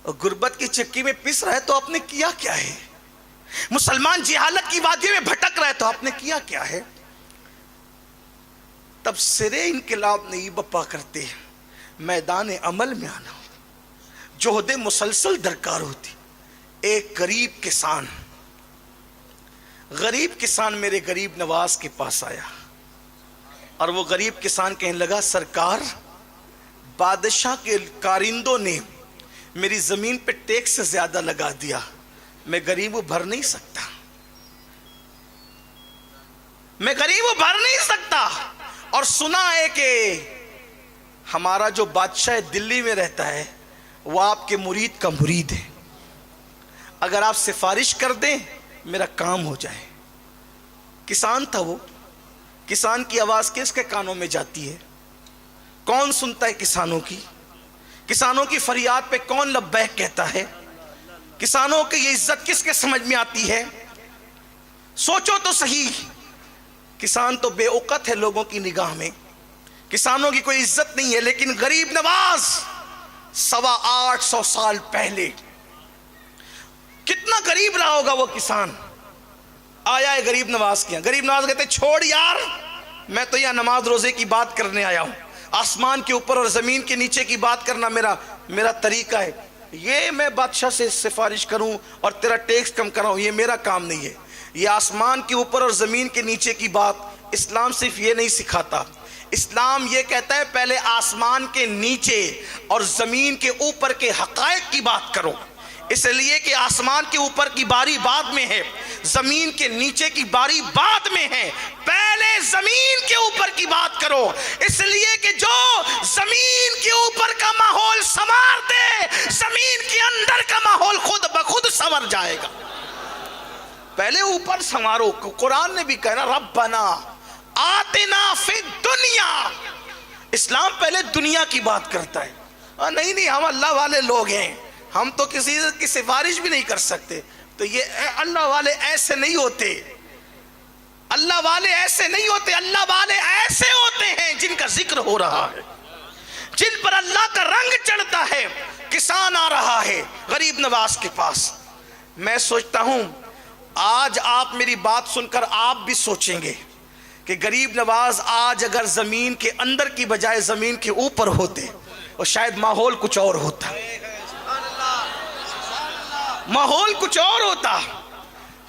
اور غربت کی چکی میں پس رہا ہے تو آپ نے کیا کیا ہے؟ مسلمان جہالت کی وادی میں بھٹک رہا ہے تو آپ نے کیا کیا ہے؟ تب سرے انقلاب نہیں بپا کرتے، میدان عمل میں آنا، جہد مسلسل درکار ہوتی۔ ایک غریب کسان میرے غریب نواز کے پاس آیا اور وہ غریب کسان کہنے لگا سرکار بادشاہ کے کارندوں نے میری زمین پہ ٹیکس سے زیادہ لگا دیا، میں غریب بھر نہیں سکتا، میں غریب بھر نہیں سکتا۔ اور سنا ہے کہ ہمارا جو بادشاہ دلی میں رہتا ہے وہ آپ کے مرید کا مرید ہے، اگر آپ سفارش کر دیں میرا کام ہو جائے۔ کسان تھا وہ، کسان کی آواز کس کے کانوں میں جاتی ہے؟ کون سنتا ہے کسانوں کی؟ کسانوں کی فریاد پہ کون لبیک کہتا ہے؟ کسانوں کی یہ عزت کس کے سمجھ میں آتی ہے؟ سوچو تو صحیح، کسان تو بے اوقت ہے لوگوں کی نگاہ میں، کسانوں کی کوئی عزت نہیں ہے، لیکن غریب نواز 850 سال پہلے کتنا غریب رہا ہوگا وہ کسان. آیا ہے غریب نواز کے یہاں. غریب نواز کہتے چھوڑ یار، میں تو یہاں نماز روزے کی بات کرنے آیا ہوں. آسمان کے اوپر اور زمین کے نیچے کی بات کرنا میرا طریقہ ہے. یہ میں بادشاہ سے سفارش کروں اور تیرا ٹیکس کم کراؤں، یہ میرا کام نہیں ہے. یہ آسمان کے اوپر اور زمین کے نیچے کی بات اسلام صرف یہ نہیں سکھاتا. اسلام یہ کہتا ہے پہلے آسمان کے نیچے اور زمین کے اوپر کے حقائق کی بات کرو، اس لیے کہ آسمان کے اوپر کی باری بعد میں ہے، زمین کے نیچے کی باری بعد میں ہے. پہلے زمین کے اوپر کی بات کرو، اس لیے کہ جو زمین کے اوپر کا ماحول سنوار دے، زمین کے اندر کا ماحول خود بخود سنور جائے گا. پہلے اوپر سنوارو. قرآن نے بھی کہا ربنا آتنا فی الدنیا. اسلام پہلے دنیا کی بات کرتا ہے. نہیں ہم اللہ والے لوگ ہیں، ہم تو کسی کی سفارش بھی نہیں کر سکتے. تو یہ اللہ والے ایسے نہیں ہوتے، اللہ والے ایسے نہیں ہوتے. اللہ والے ایسے ہوتے ہیں جن کا ذکر ہو رہا ہے، جن پر اللہ کا رنگ چڑھتا ہے. کسان آ رہا ہے غریب نواز کے پاس. میں سوچتا ہوں آج آپ میری بات سن کر آپ بھی سوچیں گے کہ غریب نواز آج اگر زمین کے اندر کی بجائے زمین کے اوپر ہوتے اور شاید ماحول کچھ اور ہوتا، ماحول کچھ اور ہوتا.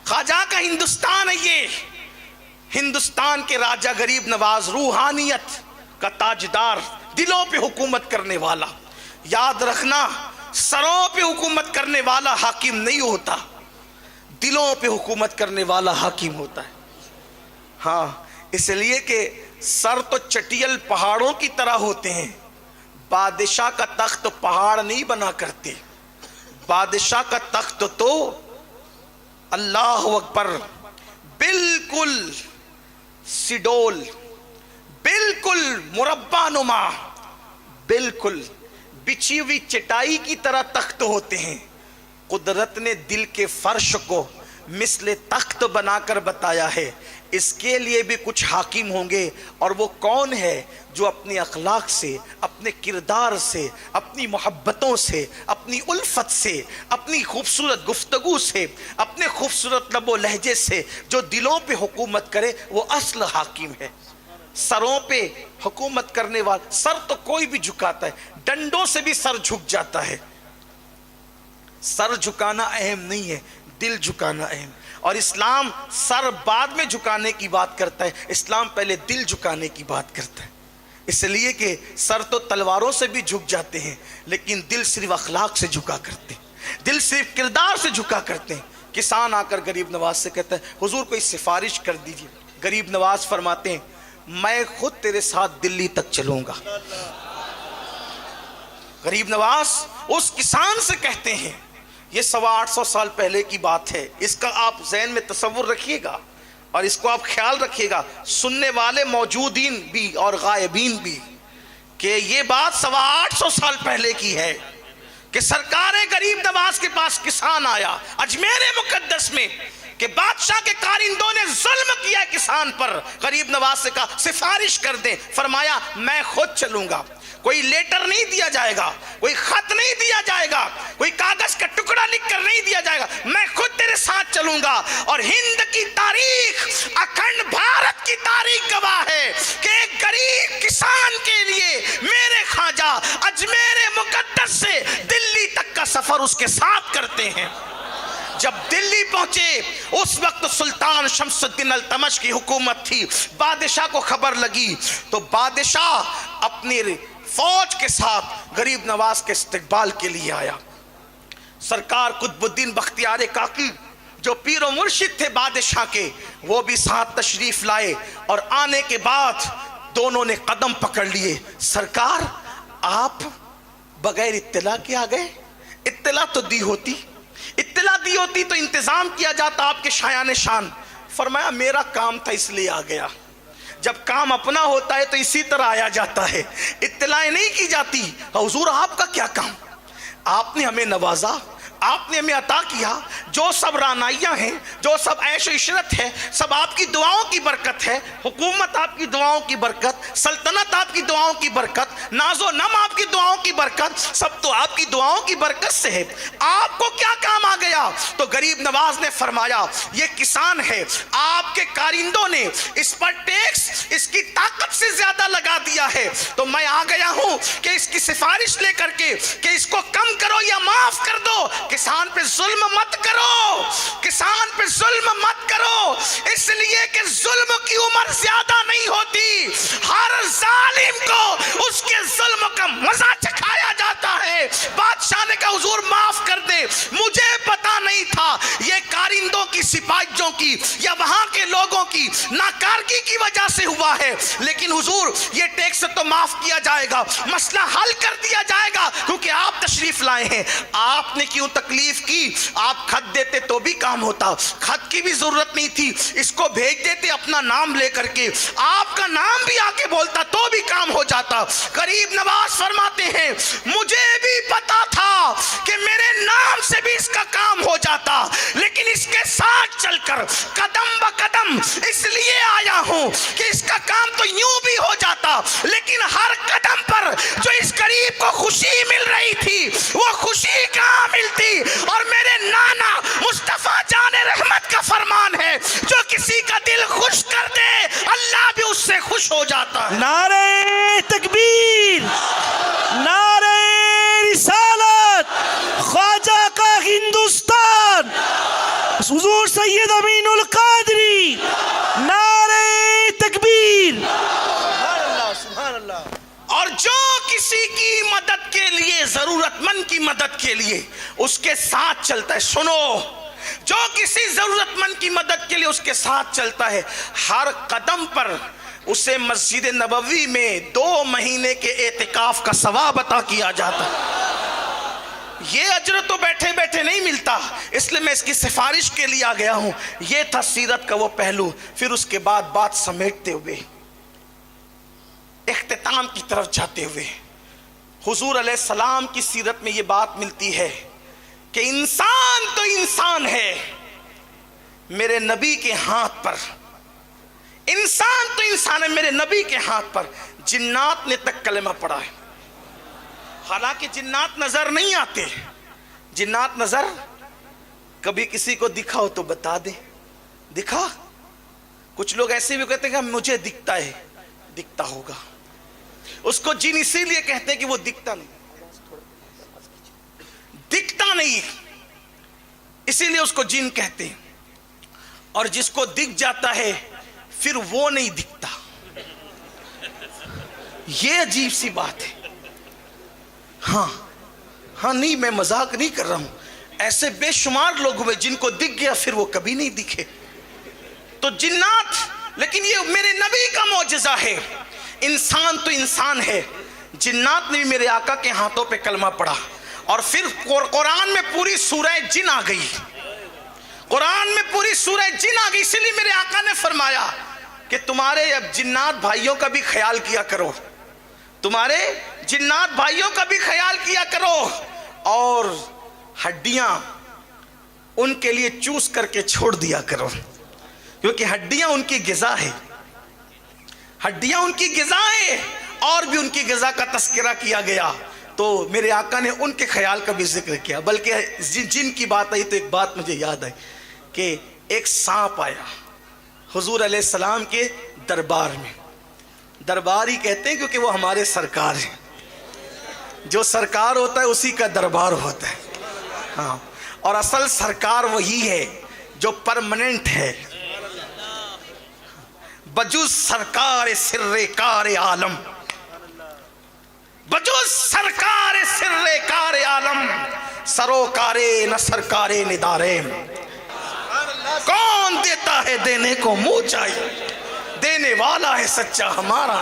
خواجہ کا ہندوستان ہے یہ، ہندوستان کے راجہ غریب نواز، روحانیت کا تاجدار، دلوں پہ حکومت کرنے والا. یاد رکھنا سروں پہ حکومت کرنے والا حاکم نہیں ہوتا، دلوں پہ حکومت کرنے والا حاکم ہوتا ہے. ہاں اس لیے کہ سر تو چٹیل پہاڑوں کی طرح ہوتے ہیں. بادشاہ کا تخت پہاڑ نہیں بنا کرتے، بادشاہ کا تخت تو اللہ اکبر بالکل سڈول، بالکل مربع نما، بالکل بچھی ہوئی چٹائی کی طرح تخت ہوتے ہیں. قدرت نے دل کے فرش کو مثل تخت بنا کر بتایا ہے. اس کے لیے بھی کچھ حاکم ہوں گے، اور وہ کون ہے؟ جو اپنے اخلاق سے، اپنے کردار سے، اپنی محبتوں سے، اپنی الفت سے، اپنی خوبصورت گفتگو سے، اپنے خوبصورت لب و لہجے سے جو دلوں پہ حکومت کرے وہ اصل حاکم ہے. سروں پہ حکومت کرنے والا، سر تو کوئی بھی جھکاتا ہے، ڈنڈوں سے بھی سر جھک جاتا ہے. سر جھکانا اہم نہیں ہے، دل جھکانا اہم. اور اسلام سر بعد میں جھکانے کی بات کرتا ہے، اسلام پہلے دل جھکانے کی بات کرتا ہے. اس لیے کہ سر تو تلواروں سے بھی جھک جاتے ہیں، لیکن دل صرف اخلاق سے جھکا کرتے ہیں، دل صرف کردار سے جھکا کرتے ہیں. کسان آ کر غریب نواز سے کہتا ہے حضور کوئی سفارش کر دیجیے. غریب نواز فرماتے ہیں میں خود تیرے ساتھ دلی تک چلوں گا. غریب نواز اس کسان سے کہتے ہیں، یہ 850 سال پہلے کی بات ہے، اس کا آپ ذہن میں تصور رکھیے گا اور اس کو آپ خیال رکھیے گا، سننے والے موجودین بھی اور غائبین بھی، کہ یہ بات 850 سال پہلے کی ہے کہ سرکار غریب نواز کے پاس کسان آیا اجمیر مقدس میں کہ بادشاہ کے کارندوں نے ظلم کیا کسان پر. غریب نواز سے کہا سفارش کر دیں. فرمایا میں خود چلوں گا. کوئی لیٹر نہیں دیا جائے گا، کوئی خط نہیں دیا جائے گا، کوئی کاغذ کا ٹکڑا لکھ کر نہیں دیا جائے گا، میں خود تیرے ساتھ چلوں گا. اور ہند کی تاریخ، اکھنڈ بھارت کی تاریخ گواہ ہے کہ ایک غریب کسان کے لیے میرے خواجہ اجمیر مقدس سے دلی تک کا سفر اس کے ساتھ کرتے ہیں. جب دلی پہنچے اس وقت سلطان شمس الدین التمش کی حکومت تھی. بادشاہ کو خبر لگی تو بادشاہ اپنی فوج کے ساتھ غریب نواز کے استقبال کے لیے آیا. سرکار قطب الدین بختیار کاکی جو پیر و مرشد تھے بادشاہ کے، وہ بھی ساتھ تشریف لائے، اور آنے کے بعد دونوں نے قدم پکڑ لیے. سرکار آپ بغیر اطلاع کے آ گئے؟ اطلاع تو دی ہوتی، اطلاع دی ہوتی تو انتظام کیا جاتا آپ کے شایان شان. فرمایا میرا کام تھا اس لیے آ گیا. جب کام اپنا ہوتا ہے تو اسی طرح آیا جاتا ہے، اطلاع نہیں کی جاتی. حضور آپ کا کیا کام؟ آپ نے ہمیں نوازا، آپ نے ہمیں عطا کیا، جو سب رانائیاں ہیں، جو سب عیش و عشرت ہے، سب آپ کی دعاؤں کی برکت ہے. حکومت آپ کی دعاؤں کی برکت، سلطنت آپ کی دعاؤں کی برکت، ناز و نم آپ کی دعاؤں کی برکت، سب تو آپ کی دعاؤں کی برکت سے ہے. آپ کو کیا کام آ گیا؟ تو غریب نواز نے فرمایا یہ کسان ہے، آپ کے کارندوں نے اس پر ٹیکس اس کی طاقت سے زیادہ لگا دیا ہے، تو میں آ گیا ہوں کہ اس کی سفارش لے کر کے کہ اس کو کم کرو یا معاف کر دو. کسان پہ ظلم مت کرو، کسان پہ ظلم مت کرو، اس لیے کہ ظلم کی عمر زیادہ نہیں ہوتی. ہر ظالم کو اس کے ظلم کا مزہ چکھایا جاتا ہے. بادشاہ نے کہا حضور معاف کر دے، مجھے پتا نہیں تھا یہ کارندوں کی، سپاہیوں کی یا وہاں کے لوگوں کی ناکارگی کی وجہ سے ہوا ہے، لیکن حضور یہ ٹیکس تو معاف کیا جائے گا، مسئلہ حل کر دیا جائے گا، کیونکہ آپ تشریف لائے ہیں. آپ نے کیوں تکلیف کی؟ آپ خط دیتے تو بھی کام ہوتا، خط کی بھی ضرورت نہیں تھی، اس کو بھیج دیتے اپنا نام لے کر کے، آپ کا نام بھی آ کے بولتا تو بھی کام ہو جاتا. غریب نواز فرماتے ہیں مجھے بھی پتا تھا کہ میرے نام سے بھی اس کا کام ہو جاتا، لیکن اس کے ساتھ چل کر قدم با قدم اس لیے آیا ہوں کہ اس کا کام تو یوں بھی ہو جاتا، لیکن ہر قدم پر جو اس غریب کو خوشی مل رہی تھی وہ خوشی کہاں ملتی. اور میرے نانا مصطفیٰ جان رحمت کا فرمان ہے جو کسی کا دل خوش کر دے اللہ بھی اس سے خوش ہو جاتا ہے. نعرہ تکبیر، نعرہ رسالت، خواجہ کا ہندوستان، حضور سید امین القادری، نعرہ تکبیر. سبحان اللہ. اور جو کسی کی مدد کے لیے، ضرورت مند کی مدد کے لیے اس کے ساتھ چلتا ہے، سنو، جو کسی ضرورت مند کی مدد کے لیے اس کے ساتھ چلتا ہے، ہر قدم پر اسے مسجد نبوی میں 2 مہینے کے اعتکاف کا ثواب عطا کیا جاتا. یہ اجر تو بیٹھے بیٹھے نہیں ملتا، اس لیے میں اس کی سفارش کے لیے آ گیا ہوں. یہ تھا سیرت کا وہ پہلو. پھر اس کے بعد بات سمیٹتے ہوئے اختتام کی طرف جاتے ہوئے حضور علیہ السلام کی سیرت میں یہ بات ملتی ہے کہ انسان تو انسان ہے میرے نبی کے ہاتھ پر، انسان تو انسان ہے میرے نبی کے ہاتھ پر. جنات نے تک کلمہ پڑھا ہے، حالانکہ جنات نظر نہیں آتے. جنات نظر، کبھی کسی کو دکھا ہو تو بتا دے، دکھا. کچھ لوگ ایسے بھی کہتے ہیں کہ مجھے دکھتا ہے، دکھتا ہوگا. اس کو جن اسی لیے کہتے ہیں کہ وہ دکھتا نہیں، دکھتا نہیں اسی لیے اس کو جن کہتے ہیں. اور جس کو دکھ جاتا ہے پھر وہ نہیں دکھتا. یہ عجیب سی بات ہے. ہاں نہیں، میں مذاق نہیں کر رہا ہوں. ایسے بے شمار لوگ ہوئے جن کو دکھ گیا پھر وہ کبھی نہیں دکھے. تو جنات، لیکن یہ میرے نبی کا معجزہ ہے. انسان تو انسان ہے. جنات نے بھی میرے آقا کے ہاتھوں پہ کلمہ پڑھا. اور پھر قرآن میں پوری سورہ جن آ گئی، قرآن میں پوری سورہ جن آ گئی. اسی لیے میرے آقا نے فرمایا کہ تمہارے اب جنات بھائیوں کا بھی خیال کیا کرو، تمہارے جنات بھائیوں کا بھی خیال کیا کرو، اور ہڈیاں ان کے لیے چوس کر کے چھوڑ دیا کرو، کیونکہ ہڈیاں ان کی غذا ہے، ہڈیاں ان کی غذا ہے. اور بھی ان کی غذا کا تذکرہ کیا گیا تو میرے آقا نے ان کے خیال کا بھی ذکر کیا. بلکہ جن کی بات آئی تو ایک بات مجھے یاد آئی کہ ایک سانپ آیا حضور علیہ السلام کے دربار میں. دربار ہی کہتے ہیں کیونکہ وہ ہمارے سرکار ہیں. جو سرکار ہوتا ہے اسی کا دربار ہوتا ہے. ہاں، اور اصل سرکار وہی ہے جو پرماننٹ ہے. بجوز سرکار سر کار عالم، بجوز سرکار سر کار عالم، سروکار نہ سرکار ندارے. کون دیتا ہے دینے کو منہ چاہیے، دینے والا ہے سچا ہمارا.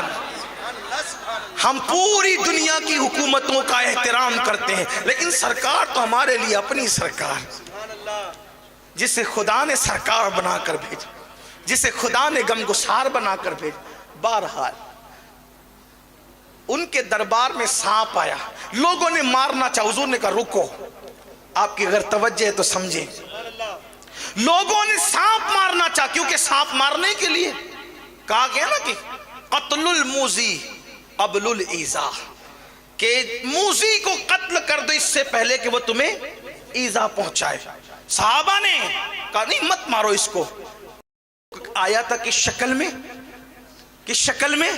ہم پوری دنیا کی حکومتوں کا احترام کرتے ہیں، لیکن سرکار تو ہمارے لیے اپنی سرکار، جسے خدا نے سرکار بنا کر بھیجا، جسے خدا نے غمگسار بنا کر بھیجا. بہرحال ان کے دربار میں سانپ آیا، لوگوں نے مارنا چاہا. حضور نے کہا رکو، آپ کی اگر توجہ ہے تو سمجھیں. لوگوں نے سانپ مارنا چاہا, کیونکہ سانپ مارنے کے لیے کہا گیا نا کہ قتل الموذی قبل الایذا, کہ موذی کو قتل کر دو اس سے پہلے کہ وہ تمہیں ایذا پہنچائے. صحابہ نے کہا نہیں مت مارو اس کو. آیا تھا کس شکل میں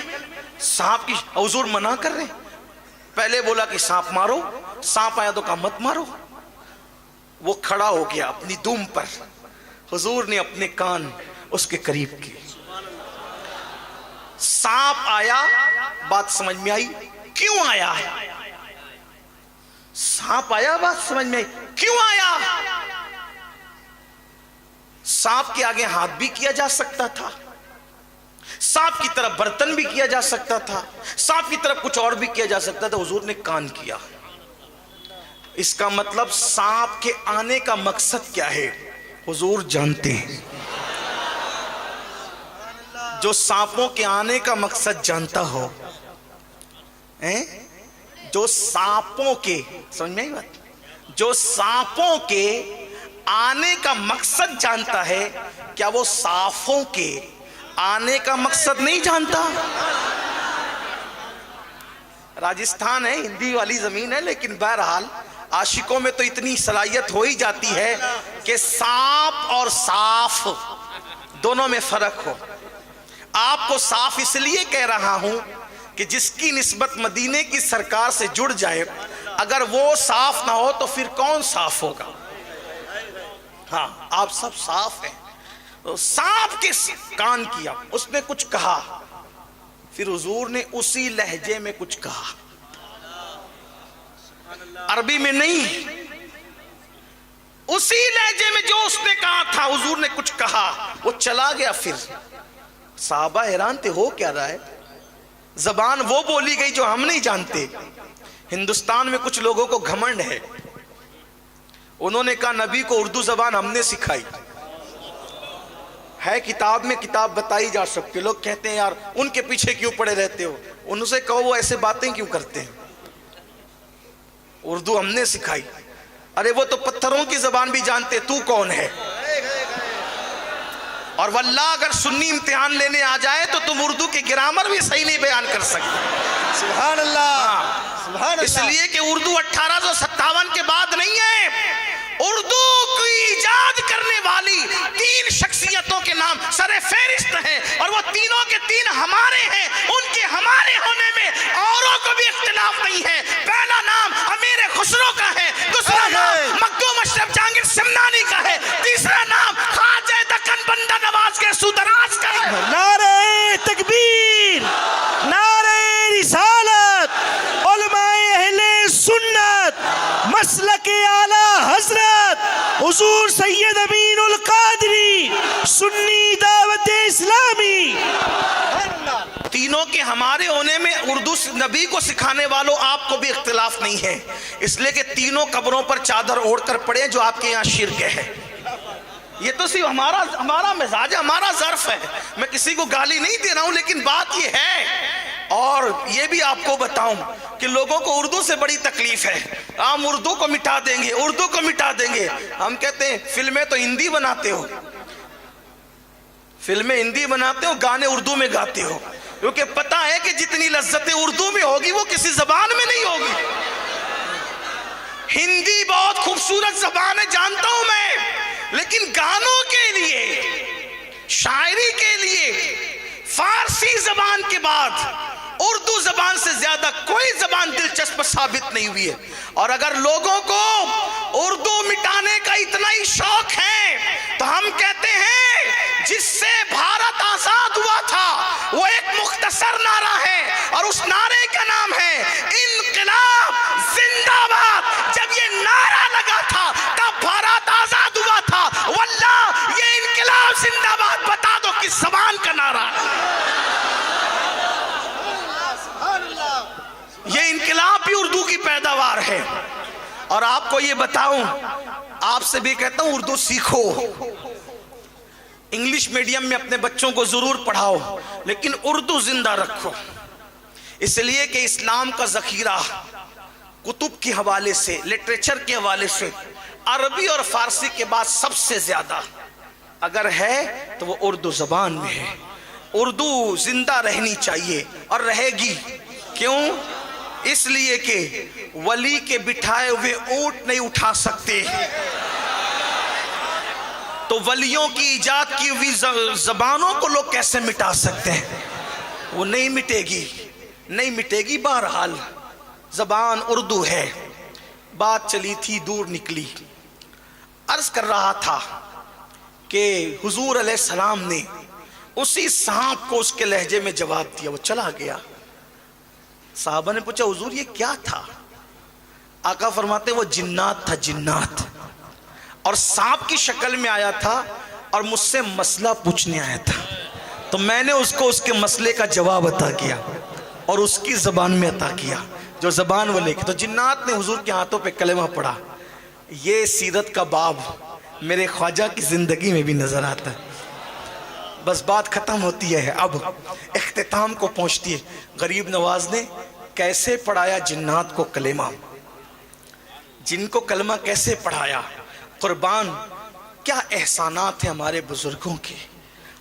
سانپ کی. حضور منع کر رہے ہیں. پہلے بولا کہ سانپ مارو, سانپ آیا تو کہا مت مارو. وہ کھڑا ہو گیا اپنی دوم پر. حضور نے اپنے کان اس کے قریب کیے. سانپ آیا, بات سمجھ میں آئی کیوں آیا ہے. سانپ آیا, بات سمجھ میں آئی کیوں آیا. سانپ کے آگے ہاتھ بھی کیا جا سکتا تھا, سانپ کی طرف برتن بھی کیا جا سکتا تھا, سانپ کی طرف کچھ اور بھی کیا جا سکتا تھا. حضور نے کان کیا. اس کا مطلب سانپ کے آنے کا مقصد کیا ہے حضور جانتے ہیں. جو سانپوں کے آنے کا مقصد جانتا ہو, جو سانپوں کے, سمجھ میں آئی بات, جو سانپوں کے آنے کا مقصد جانتا ہے, کیا وہ صافوں کے آنے کا مقصد نہیں جانتا؟ راجستھان ہے, ہندی والی زمین ہے, لیکن بہرحال عاشقوں میں تو اتنی صلاحیت ہو ہی جاتی ہے کہ سانپ اور صاف دونوں میں فرق ہو. آپ کو صاف اس لیے کہہ رہا ہوں کہ جس کی نسبت مدینے کی سرکار سے جڑ جائے, اگر وہ صاف نہ ہو تو پھر کون صاف ہوگا؟ ہاں آپ سب صاف ہیں. سانپ کے کان کیا, اس نے کچھ کہا, پھر حضور نے اسی لہجے میں کچھ کہا, عربی میں نہیں, اسی لہجے میں جو اس نے کہا تھا. حضور نے کچھ کہا, وہ چلا گیا. پھر صحابہ حیران تھے, ہو کیا رہا ہے. زبان وہ بولی گئی جو ہم نہیں جانتے. ہندوستان میں کچھ لوگوں کو گھمنڈ ہے, انہوں نے کہا نبی کو اردو زبان ہم نے سکھائی ہے, کتاب میں کتاب بتائی جا سکتی. لوگ کہتے ہیں یار ان کے پیچھے کیوں پڑے رہتے ہو, ان سے کہو وہ ایسے باتیں کیوں کرتے ہیں, اردو ہم نے سکھائی. ارے وہ تو پتھروں کی زبان بھی جانتے, تو کون ہے. اور واللہ اگر سنی امتحان لینے آ جائے تو تم اردو کے گرامر بھی صحیح نہیں بیان کر سکتے. سبحان اللہ, سبحان اللہ. اس لیے کہ اردو 1857 کے بعد نہیں ہے. اردو کی ایجاد کرنے والی 3 شخصیتوں کے نام سر فہرست ہیں, اور وہ تینوں کے تین ہمارے ہیں. ان کے ہمارے ہونے میں اوروں کو بھی اختلاف نہیں ہے. پہلا نام امیر خسرو کا ہے, دوسرا نام مخدوم اشرف جہانگیر سمنانی کا ہے, تیسرا نام خواجہ دکن بندہ نواز کے سودراج کا ہے. نعرہ تکبیر, نعرہ رسالت, علماء اہل سنت, مسلک اعلی حضرت حضور سید امین القادری, سنی دعوت اسلامی. تینوں کے ہمارے ہونے میں اردو نبی کو سکھانے والوں آپ کو بھی اختلاف نہیں ہے, اس لیے کہ تینوں قبروں پر چادر اوڑھ کر پڑے جو آپ کے یہاں شرک ہے. یہ تو صرف ہمارا مزاج ہے, ہمارا ظرف ہے. میں کسی کو گالی نہیں دے رہا ہوں, لیکن بات یہ ہے. اور یہ بھی آپ کو بتاؤں کہ لوگوں کو اردو سے بڑی تکلیف ہے. ہم اردو کو مٹا دیں گے, اردو کو مٹا دیں گے. ہم کہتے ہیں فلمیں تو ہندی بناتے ہو, فلمیں ہندی بناتے ہو, گانے اردو میں گاتے ہو, کیونکہ پتہ ہے کہ جتنی لذتیں اردو میں ہوگی وہ کسی زبان میں نہیں ہوگی. ہندی بہت خوبصورت زبان ہے جانتا ہوں میں, لیکن گانوں کے لیے, شاعری کے لیے فارسی زبان کے بعد اردو زبان سے زیادہ کوئی زبان دلچسپ ثابت نہیں ہوئی ہے. اور اگر لوگوں کو اردو مٹانے کا اتنا ہی شوق ہے تو ہم کہتے ہیں جس سے بھارت آزاد ہوا تھا وہ ایک مختصر نعرہ ہے, اور اس نعرے کا نام ہے انقلاب زندہ باد. جب یہ نعرہ لگا تھا تب بھارت آزاد ہوا تھا. واللہ یہ انقلاب زندہ باد بتا دو کس زبان کا نعرہ ہے. یہ انقلاب بھی اردو کی پیداوار ہے. اور آپ کو یہ بتاؤں, آپ سے بھی کہتا ہوں اردو سیکھو, انگلش میڈیم میں اپنے بچوں کو ضرور پڑھاؤ, لیکن اردو زندہ رکھو. اس لیے کہ اسلام کا ذخیرہ کتب کے حوالے سے, لٹریچر کے حوالے سے عربی اور فارسی کے بعد سب سے زیادہ اگر ہے تو وہ اردو زبان میں ہے. اردو زندہ رہنی چاہیے اور رہے گی. کیوں؟ اس لیے کہ ولی کے بٹھائے ہوئے اونٹ نہیں اٹھا سکتے، تو ولیوں کی ایجاد کی ہوئی زبانوں کو لوگ کیسے مٹا سکتے ہیں؟ وہ نہیں مٹے گی، نہیں مٹے گی. بہرحال زبان اردو ہے. بات چلی تھی دور نکلی. عرض کر رہا تھا کہ حضور علیہ السلام نے اسی سانپ کو اس کے لہجے میں جواب دیا، وہ چلا گیا. صحابہ نے پوچھا حضور یہ کیا تھا؟ آقا فرماتے وہ جنات تھا، جنات، اور سانپ کی شکل میں آیا تھا اور مجھ سے مسئلہ پوچھنے آیا تھا، تو میں نے اس کو اس کے مسئلے کا جواب عطا کیا اور اس کی زبان میں عطا کیا جو زبان وہ لے کے. تو جنات نے حضور کے ہاتھوں پہ کلمہ پڑھا. یہ سیرت کا باب میرے خواجہ کی زندگی میں بھی نظر آتا ہے. بس بات ختم ہوتی ہے، اب اختتام کو پہنچتی ہے. غریب نواز نے کیسے پڑھایا جنات کو کلمہ، جن کو کلمہ کیسے پڑھایا. قربان کیا احسانات ہیں ہمارے بزرگوں کے.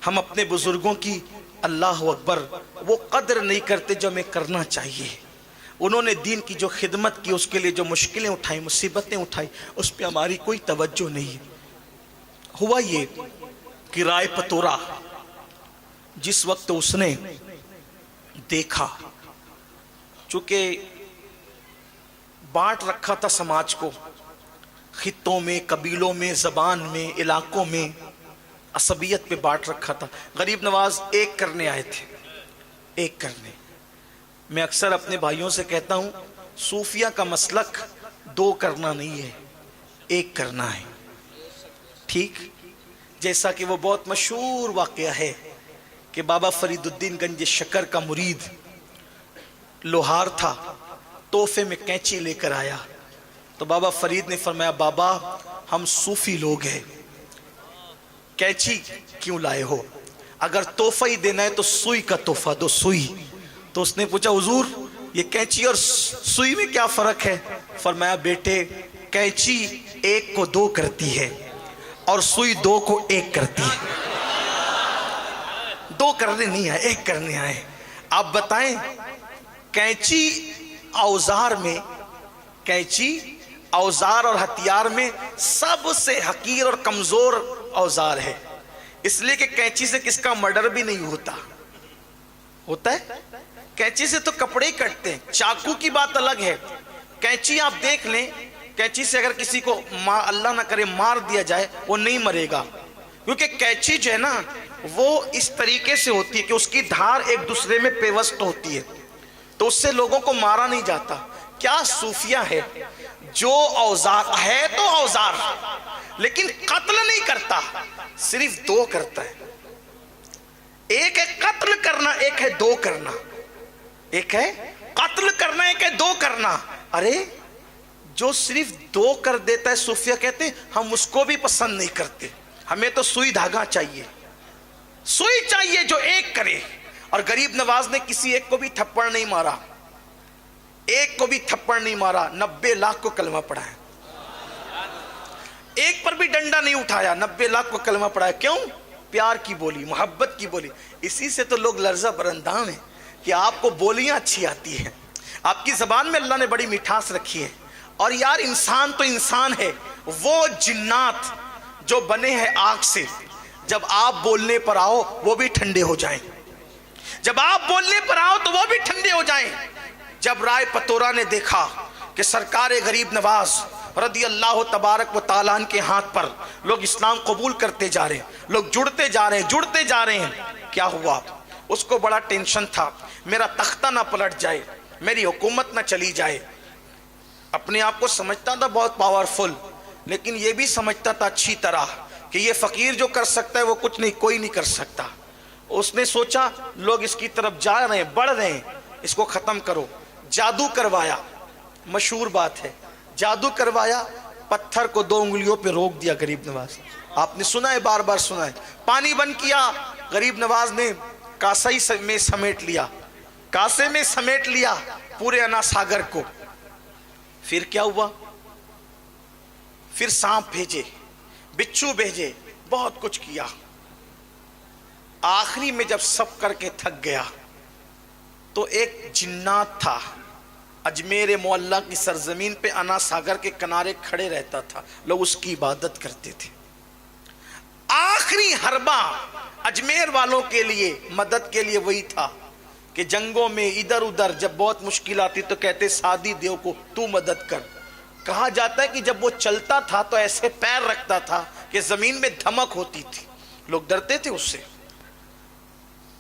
ہم اپنے بزرگوں کی اللہ اکبر وہ قدر نہیں کرتے جو ہمیں کرنا چاہیے. انہوں نے دین کی جو خدمت کی، اس کے لیے جو مشکلیں اٹھائیں، مصیبتیں اٹھائیں، اس پہ ہماری کوئی توجہ نہیں. ہوا یہ کہ رائے پتورا جس وقت اس نے دیکھا، چونکہ بانٹ رکھا تھا سماج کو خطوں میں، قبیلوں میں، زبان میں، علاقوں میں، عصبیت پہ بانٹ رکھا تھا. غریب نواز ایک کرنے آئے تھے، ایک کرنے. میں اکثر اپنے بھائیوں سے کہتا ہوں صوفیہ کا مسلک دو کرنا نہیں ہے، ایک کرنا ہے. ٹھیک جیسا کہ وہ بہت مشہور واقعہ ہے کہ بابا فرید الدین گنج شکر کا مرید لوہار تھا، تحفے میں کینچی لے کر آیا. تو بابا فرید نے فرمایا بابا ہم صوفی لوگ ہیں، کینچی کیوں لائے ہو؟ اگر تحفہ ہی دینا ہے تو سوئی کا تحفہ دو، سوئی. تو اس نے پوچھا حضور یہ کینچی اور سوئی میں کیا فرق ہے؟ فرمایا بیٹے کینچی ایک کو دو کرتی ہے اور سوئی دو کو ایک کرتی ہے. دو کرنے نہیں آئے، ایک کرنے آئے. آپ بتائیں کینچی اوزار میں، کینچی اوزار اور ہتھیار میں سب سے حقیر اور کمزور اوزار ہے، اس لیے کہ کینچی سے کس کا مرڈر بھی نہیں ہوتا ہے. کینچی سے تو کپڑے ہی کٹتے ہیں. چاقو کی بات الگ ہے. کینچی آپ دیکھ لیں، کینچی سے اگر کسی کو اللہ نہ کرے مار دیا جائے وہ نہیں مرے گا، کیونکہ کینچی جو ہے نا وہ اس طریقے سے ہوتی ہے کہ اس کی دھار ایک دوسرے میں پیوست ہوتی ہے، تو اس سے لوگوں کو مارا نہیں جاتا. کیا صوفیہ ہے جو اوزار ہے تو اوزار، لیکن قتل نہیں کرتا، صرف دو کرتا ہے. ایک ہے قتل کرنا، ایک ہے دو کرنا. ایک ہے قتل کرنا، ایک ہے دو کرنا. ارے جو صرف دو کر دیتا ہے صوفیہ کہتے ہیں ہم اس کو بھی پسند نہیں کرتے، ہمیں تو سوئی دھاگا چاہیے، سوئی چاہیے جو ایک کرے. اور غریب نواز نے کسی ایک کو بھی تھپڑ نہیں مارا، ایک کو بھی تھپڑ نہیں مارا. 90 لاکھ کو کلمہ پڑھایا، ایک پر بھی ڈنڈا نہیں اٹھایا، 90 لاکھ کو کلمہ پڑھایا. کیوں؟ پیار کی بولی، محبت کی بولی. اسی سے تو لوگ لرزہ برندان ہیں کہ آپ کو بولیاں اچھی آتی ہیں، آپ کی زبان میں اللہ نے بڑی مٹھاس رکھی ہے. اور یار انسان تو انسان ہے، وہ جنات جو بنے ہیں آگ سے، جب آپ بولنے پر آؤ وہ بھی ٹھنڈے ہو جائیں، جب آپ بولنے پر آؤ تو وہ بھی ٹھنڈے ہو جائیں. جب رائے پتورا نے دیکھا کہ سرکار غریب نواز رضی اللہ تبارک و تعالیٰ عنہ کے ہاتھ پر لوگ اسلام قبول کرتے جا رہے ہیں، لوگ جڑتے جا رہے ہیں، کیا ہوا؟ اس کو بڑا ٹینشن تھا میرا تختہ نہ پلٹ جائے، میری حکومت نہ چلی جائے. اپنے آپ کو سمجھتا تھا بہت پاورفل، لیکن یہ بھی سمجھتا تھا اچھی طرح کہ یہ فقیر جو کر سکتا ہے وہ کچھ نہیں، کوئی نہیں کر سکتا. اس نے سوچا لوگ اس کی طرف جا رہے ہیں، بڑھ رہے ہیں، اس کو ختم کرو. جادو کروایا، مشہور بات ہے، جادو کروایا، پتھر کو 2 انگلیوں پہ روک دیا غریب نواز. آپ نے سنا ہے، بار بار سنا ہے. پانی بند کیا، غریب نواز نے کاسے میں سمیٹ لیا، کاسے میں سمیٹ لیا پورے انا ساگر کو. پھر کیا ہوا؟ پھر سانپ بھیجے، بچھو بھیجے، بہت کچھ کیا. آخری میں جب سب کر کے تھک گیا تو ایک جنات تھا، اجمیر معلیٰ کی سرزمین پہ انا ساگر کے کنارے کھڑے رہتا تھا، لوگ اس کی عبادت کرتے تھے. آخری حربہ اجمیر والوں کے لیے مدد کے لیے وہی تھا کہ جنگوں میں ادھر ادھر جب بہت مشکل آتی تو کہتے سادی دیو کو تو مدد کر. کہا جاتا ہے کہ جب وہ چلتا تھا تو ایسے پیر رکھتا تھا کہ زمین میں دھمک ہوتی تھی، لوگ ڈرتے تھے اس سے.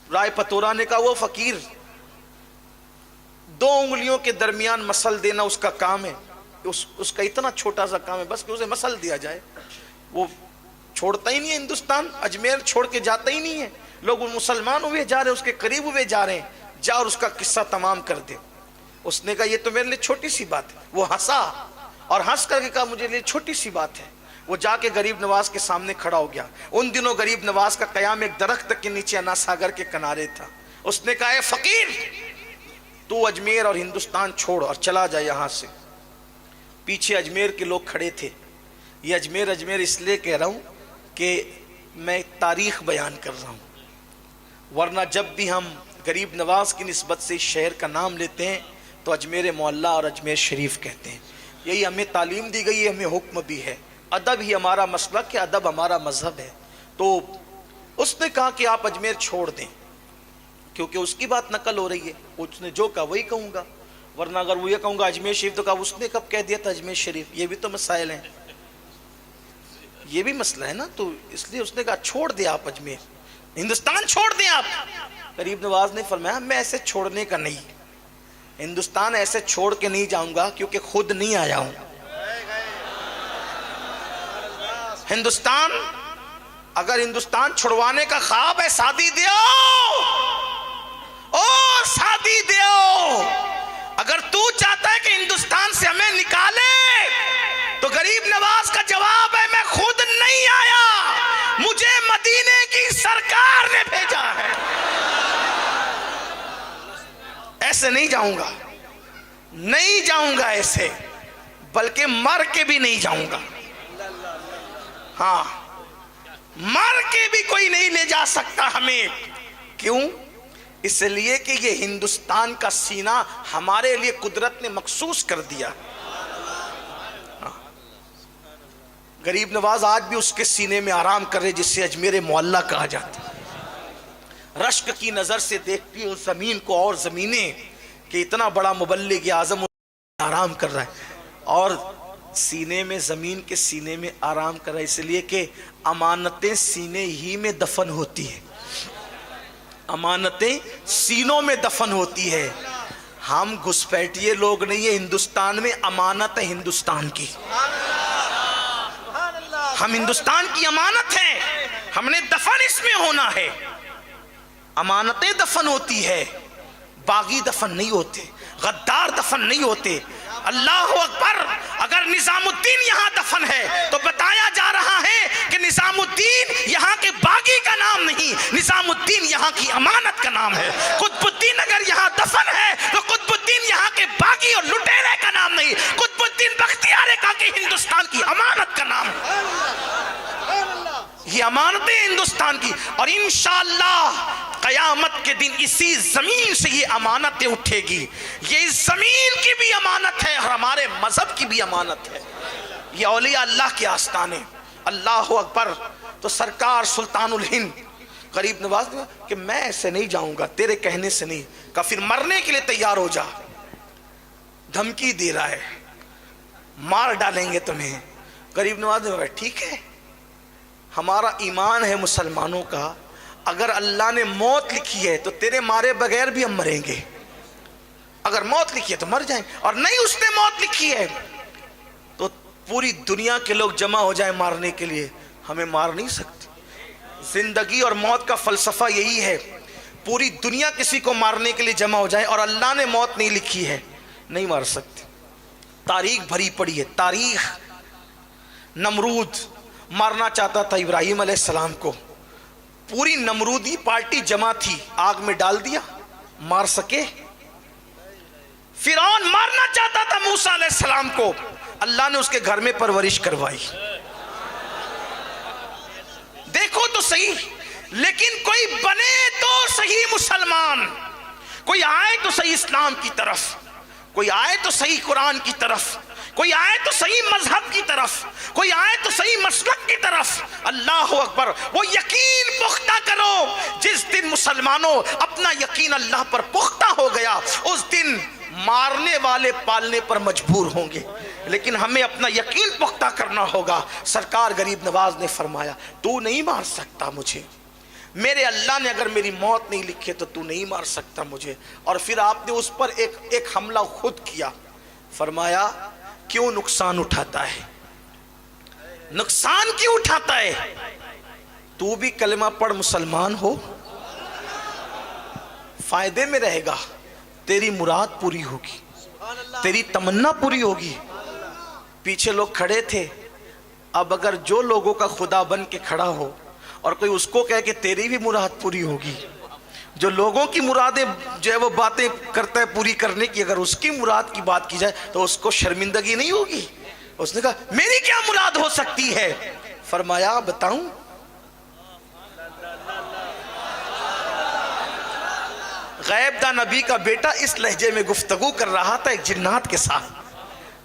رائے پتورا نے کہا وہ فقیر 2 انگلیوں کے درمیان مسل دینا اس کا کام ہے، اس کا اتنا چھوٹا سا کام ہے بس کہ اسے مسل دیا جائے. وہ چھوڑتا ہی نہیں ہے ہندوستان، اجمیر چھوڑ کے جاتا ہی نہیں ہے. لوگ مسلمان ہوئے جا رہے ہیں، اس کے قریب ہوئے جا رہے ہیں، جا اور اس کا قصہ تمام کر دے. اس نے کہا یہ تو میرے لیے چھوٹی سی بات ہے. وہ ہنسا اور ہنس کر کے کہا مجھے لیے چھوٹی سی بات ہے. وہ جا کے غریب نواز کے سامنے کھڑا ہو گیا. ان دنوں غریب نواز کا قیام ایک درخت کے نیچے انا ساگر کے کنارے تھا. اس نے کہا اے فقیر تو اجمیر اور ہندوستان چھوڑ اور چلا جا یہاں سے. پیچھے اجمیر کے لوگ کھڑے تھے. یہ اجمیر اس لیے کہہ رہا ہوں کہ میں تاریخ بیان کر رہا ہوں، ورنہ جب بھی ہم غریب نواز کی نسبت سے اس شہر کا نام لیتے ہیں تو اجمیر معلیٰ اور اجمیر شریف کہتے ہیں. یہی ہمیں تعلیم دی گئی ہے، ہمیں حکم بھی ہے. ادب ہی ہمارا مسلک ہے، ادب ہمارا مذہب ہے. تو اس نے کہا کہ آپ اجمیر چھوڑ دیں، کیونکہ اس کی بات نقل ہو رہی ہے. اس نے جو کہا وہی کہوں گا، ورنہ اگر وہ یہ کہوں گا اجمیر شریف تو کہا اس نے کب کہہ دیا تھا اجمیر شریف. یہ بھی تو مسائل ہیں، یہ بھی مسئلہ ہے نا. تو اس لیے اس نے کہا چھوڑ دیں آپ اجمیر، ہندوستان چھوڑ دیں آپ. غریب نواز نے فرمایا میں ایسے چھوڑنے کا نہیں، ہندوستان ایسے چھوڑ کے نہیں جاؤں گا کیونکہ خود نہیں آیا ہوں. ہندوستان اگر ہندوستان چھڑوانے کا خواب ہے سادی دیو، او سادی دیو، اگر تو چاہتا ہے کہ ہندوستان سے ہمیں نکالے تو غریب نواز کا جواب ہے میں خود نہیں آیا، مجھے مدینے کی سرکار نے بھیجا ہے. ایسے نہیں جاؤں گا، نہیں جاؤں گا ایسے، بلکہ مر کے بھی نہیں جاؤں گا. ہاں مر کے بھی کوئی نہیں لے جا سکتا ہمیں. کیوں؟ اس لیے کہ یہ ہندوستان کا سینہ ہمارے لیے قدرت نے مخصوص کر دیا. غریب نواز آج بھی اس کے سینے میں آرام کر رہے جسے اجمیر معلیٰ کہا جاتا ہے. رشک کی نظر سے دیکھتی ہے اس زمین کو اور زمینیں کہ اتنا بڑا مبلغ اعظم آرام کر رہا ہے، اور سینے میں زمین کے سینے میں آرام کر رہا ہے. اس لیے کہ امانتیں سینے ہی میں دفن ہوتی ہیں، امانتیں سینوں میں دفن ہوتی ہے. ہم گھسپیٹیے لوگ نہیں ہیں. ہندوستان میں امانت ہے ہندوستان کی، ہم ہندوستان کی امانت ہیں، ہم نے دفن اس میں ہونا ہے. امانتیں دفن ہوتی ہے، باغی دفن نہیں ہوتے، غدار دفن نہیں ہوتے. اللہ اکبر. اگر نظام الدین یہاں دفن ہے تو بتایا جا رہا ہے کہ نظام الدین یہاں کے باغی کا نام نہیں، نظام الدین یہاں کی امانت کا نام ہے. قطب الدین اگر یہاں دفن ہے تو قطب الدین یہاں کے باغی اور لٹیرے کا نام نہیں، قطب الدین بختیار کا کہ ہندوستان کی امانت کا نام ہے. یہ امانتیں ہندوستان کی، اور انشاءاللہ قیامت کے دن اسی زمین سے یہ امانتیں اٹھے گی. یہ اس زمین کی بھی امانت ہے اور ہمارے مذہب کی بھی امانت ہے. یہ اولیاء اللہ کے آستانے. اللہ اکبر. تو سرکار سلطان الہند غریب نواز نے کہ میں ایسے نہیں جاؤں گا، تیرے کہنے سے نہیں. کہا پھر مرنے کے لیے تیار ہو جا. دھمکی دے رہا ہے مار ڈالیں گے تمہیں. غریب نواز نے کہا ٹھیک ہے، ہمارا ایمان ہے مسلمانوں کا، اگر اللہ نے موت لکھی ہے تو تیرے مارے بغیر بھی ہم مریں گے. اگر موت لکھی ہے تو مر جائیں، اور نہیں اس نے موت لکھی ہے تو پوری دنیا کے لوگ جمع ہو جائیں مارنے کے لیے، ہمیں مار نہیں سکتے. زندگی اور موت کا فلسفہ یہی ہے، پوری دنیا کسی کو مارنے کے لیے جمع ہو جائے اور اللہ نے موت نہیں لکھی ہے نہیں مار سکتے. تاریخ بھری پڑی ہے تاریخ. نمرود مارنا چاہتا تھا ابراہیم علیہ السلام کو، پوری نمرودی پارٹی جمع تھی، آگ میں ڈال دیا، مار سکے. فرعون مارنا چاہتا تھا موسیٰ علیہ السلام کو، اللہ نے اس کے گھر میں پرورش کروائی. دیکھو تو صحیح. لیکن کوئی بنے تو صحیح مسلمان, کوئی آئے تو صحیح اسلام کی طرف, کوئی آئے تو صحیح قرآن کی طرف, کوئی آئے تو صحیح مذہب کی طرف, کوئی آئے تو صحیح مسلک کی طرف. اللہ اکبر. وہ یقین پختہ کرو. جس دن مسلمانوں اپنا یقین اللہ پر پختہ ہو گیا, اس دن مارنے والے پالنے پر مجبور ہوں گے, لیکن ہمیں اپنا یقین پختہ کرنا ہوگا. سرکار غریب نواز نے فرمایا تو نہیں مار سکتا مجھے, میرے اللہ نے اگر میری موت نہیں لکھی تو تو نہیں مار سکتا مجھے. اور پھر آپ نے اس پر ایک حملہ خود کیا. فرمایا کیوں نقصان اٹھاتا ہے, نقصان کیوں اٹھاتا ہے؟ تو بھی کلمہ پڑھ مسلمان ہو, فائدے میں رہے گا, تیری مراد پوری ہوگی, تیری تمنا پوری ہوگی. پیچھے لوگ کھڑے تھے, اب اگر جو لوگوں کا خدا بن کے کھڑا ہو اور کوئی اس کو کہے کہ تیری بھی مراد پوری ہوگی, جو لوگوں کی مرادیں جو ہے وہ باتیں کرتا ہے پوری کرنے کی, اگر اس کی مراد کی بات کی جائے تو اس کو شرمندگی نہیں ہوگی. اس نے کہا میری کیا مراد ہو سکتی ہے؟ فرمایا بتاؤں؟ غیب دا نبی کا بیٹا اس لہجے میں گفتگو کر رہا تھا ایک جنات کے ساتھ.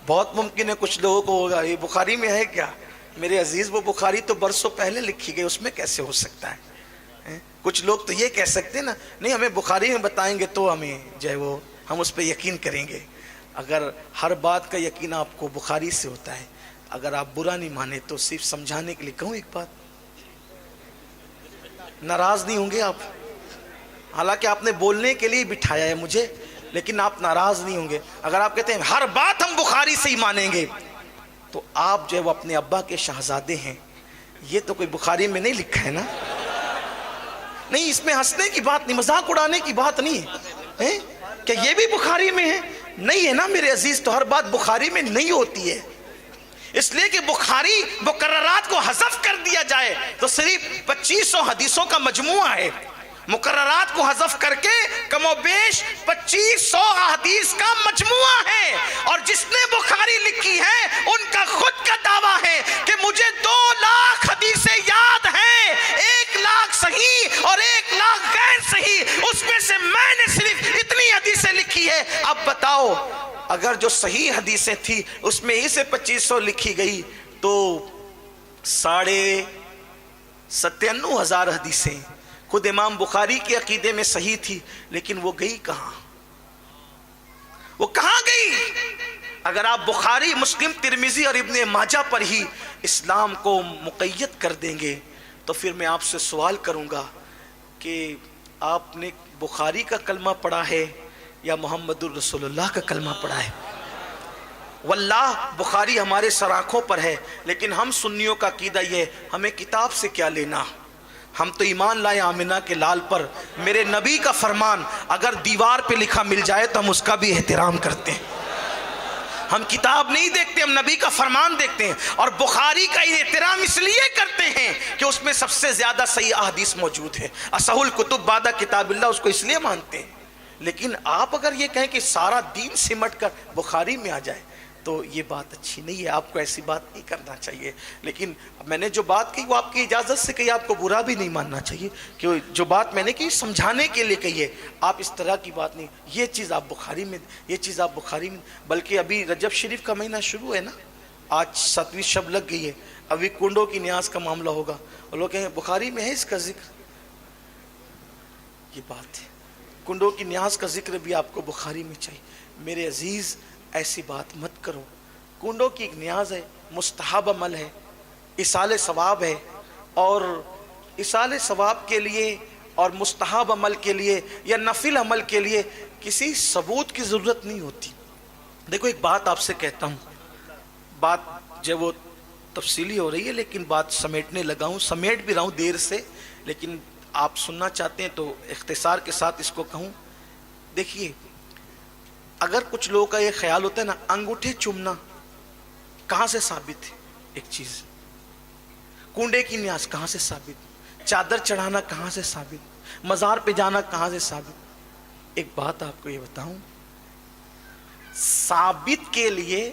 بہت ممکن ہے کچھ لوگوں کو ہوگا یہ بخاری میں ہے کیا؟ میرے عزیز وہ بخاری تو برسوں پہلے لکھی گئی, اس میں کیسے ہو سکتا ہے؟ کچھ لوگ تو یہ کہہ سکتے ہیں نا نہیں ہمیں بخاری میں بتائیں گے تو ہمیں جو ہے وہ ہم اس پہ یقین کریں گے. اگر ہر بات کا یقین آپ کو بخاری سے ہوتا ہے, اگر آپ برا نہیں مانے تو صرف سمجھانے کے لیے کہوں ایک بات, ناراض نہیں ہوں گے آپ؟ حالانکہ آپ نے بولنے کے لیے بٹھایا ہے مجھے, لیکن آپ ناراض نہیں ہوں گے. اگر آپ کہتے ہیں ہر بات ہم بخاری سے ہی مانیں گے, تو آپ جو ہے وہ اپنے ابا کے شہزادے ہیں. یہ تو کوئی بخاری میں نہیں لکھا ہے نا. نہیں, اس میں ہنسنے کی بات نہیں, مذاق اڑانے کی بات نہیں ہے کہ یہ بھی بخاری میں ہے. نہیں ہے نا میرے عزیز, تو ہر بات بخاری میں نہیں ہوتی ہے. اس لیے کہ بخاری مقررات کو حذف کر دیا جائے تو صرف 2500 حدیثوں کا مجموعہ ہے. مقررات کو حذف کر کے کم و بیش 2500 احادیث کا مجموعہ ہے. اور جس نے بخاری لکھی ہے ان کا خود کا دعویٰ ہے کہ مجھے 2 لاکھ حدیثیں یاد ہیں, 1 لاکھ صحیح اور 1 لاکھ غیر صحیح, اس میں سے میں نے صرف اتنی حدیثیں لکھی ہے. اب بتاؤ اگر جو صحیح حدیثیں تھی اس میں ہی سے 2500 لکھی گئی تو 97,500 حدیثیں خود امام بخاری کے عقیدے میں صحیح تھی, لیکن وہ گئی کہاں؟ وہ کہاں گئی؟ اگر آپ بخاری, مسلم, ترمذی اور ابن ماجہ پر ہی اسلام کو مقید کر دیں گے تو پھر میں آپ سے سوال کروں گا کہ آپ نے بخاری کا کلمہ پڑھا ہے یا محمد الرسول اللہ کا کلمہ پڑھا ہے؟ واللہ بخاری ہمارے سر آنکھوں پر ہے, لیکن ہم سنیوں کا عقیدہ یہ ہے ہمیں کتاب سے کیا لینا, ہم تو ایمان لائے آمنہ کے لال پر. میرے نبی کا فرمان اگر دیوار پہ لکھا مل جائے تو ہم اس کا بھی احترام کرتے ہیں. ہم کتاب نہیں دیکھتے, ہم نبی کا فرمان دیکھتے ہیں. اور بخاری کا احترام اس لیے کرتے ہیں کہ اس میں سب سے زیادہ صحیح احادیث موجود ہے. اصح الکتب بعد کتاب اللہ, اس کو اس لیے مانتے ہیں. لیکن آپ اگر یہ کہیں کہ سارا دین سمٹ کر بخاری میں آ جائے تو یہ بات اچھی نہیں ہے, آپ کو ایسی بات نہیں کرنا چاہیے. لیکن میں نے جو بات کہی وہ آپ کی اجازت سے کہی, آپ کو برا بھی نہیں ماننا چاہیے کہ جو بات میں نے کی سمجھانے کے لیے کہی ہے. آپ اس طرح کی بات نہیں, یہ چیز آپ بخاری میں, یہ چیز آپ بخاری میں. بلکہ ابھی رجب شریف کا مہینہ شروع ہے نا, آج 7ویں شب لگ گئی ہے, ابھی کنڈوں کی نیاز کا معاملہ ہوگا اور لوگ کہیں بخاری میں ہے اس کا ذکر. یہ بات ہے, کنڈوں کی نیاز کا ذکر بھی آپ کو بخاری میں چاہیے. میرے عزیز ایسی بات مت کرو. کنڈوں کی ایک نیاز ہے, مستحب عمل ہے, اصال ثواب ہے, اور اصال ثواب کے لیے اور مستحب عمل کے لیے یا نفل عمل کے لیے کسی ثبوت کی ضرورت نہیں ہوتی. دیکھو ایک بات آپ سے کہتا ہوں, بات جو وہ تفصیلی ہو رہی ہے لیکن بات سمیٹنے لگا ہوں, سمیٹ بھی رہا ہوں دیر سے, لیکن آپ سننا چاہتے ہیں تو اختصار کے ساتھ اس کو کہوں. دیکھیے اگر کچھ لوگوں کا یہ خیال ہوتا ہے نا, انگوٹھے چومنا کہاں سے ثابت ہے؟ ایک چیز, کنڈے کی نیاز کہاں سے ثابت, چادر چڑھانا کہاں سے ثابت, مزار پہ جانا کہاں سے ثابت. ایک بات آپ کو یہ بتاؤں, ثابت کے لیے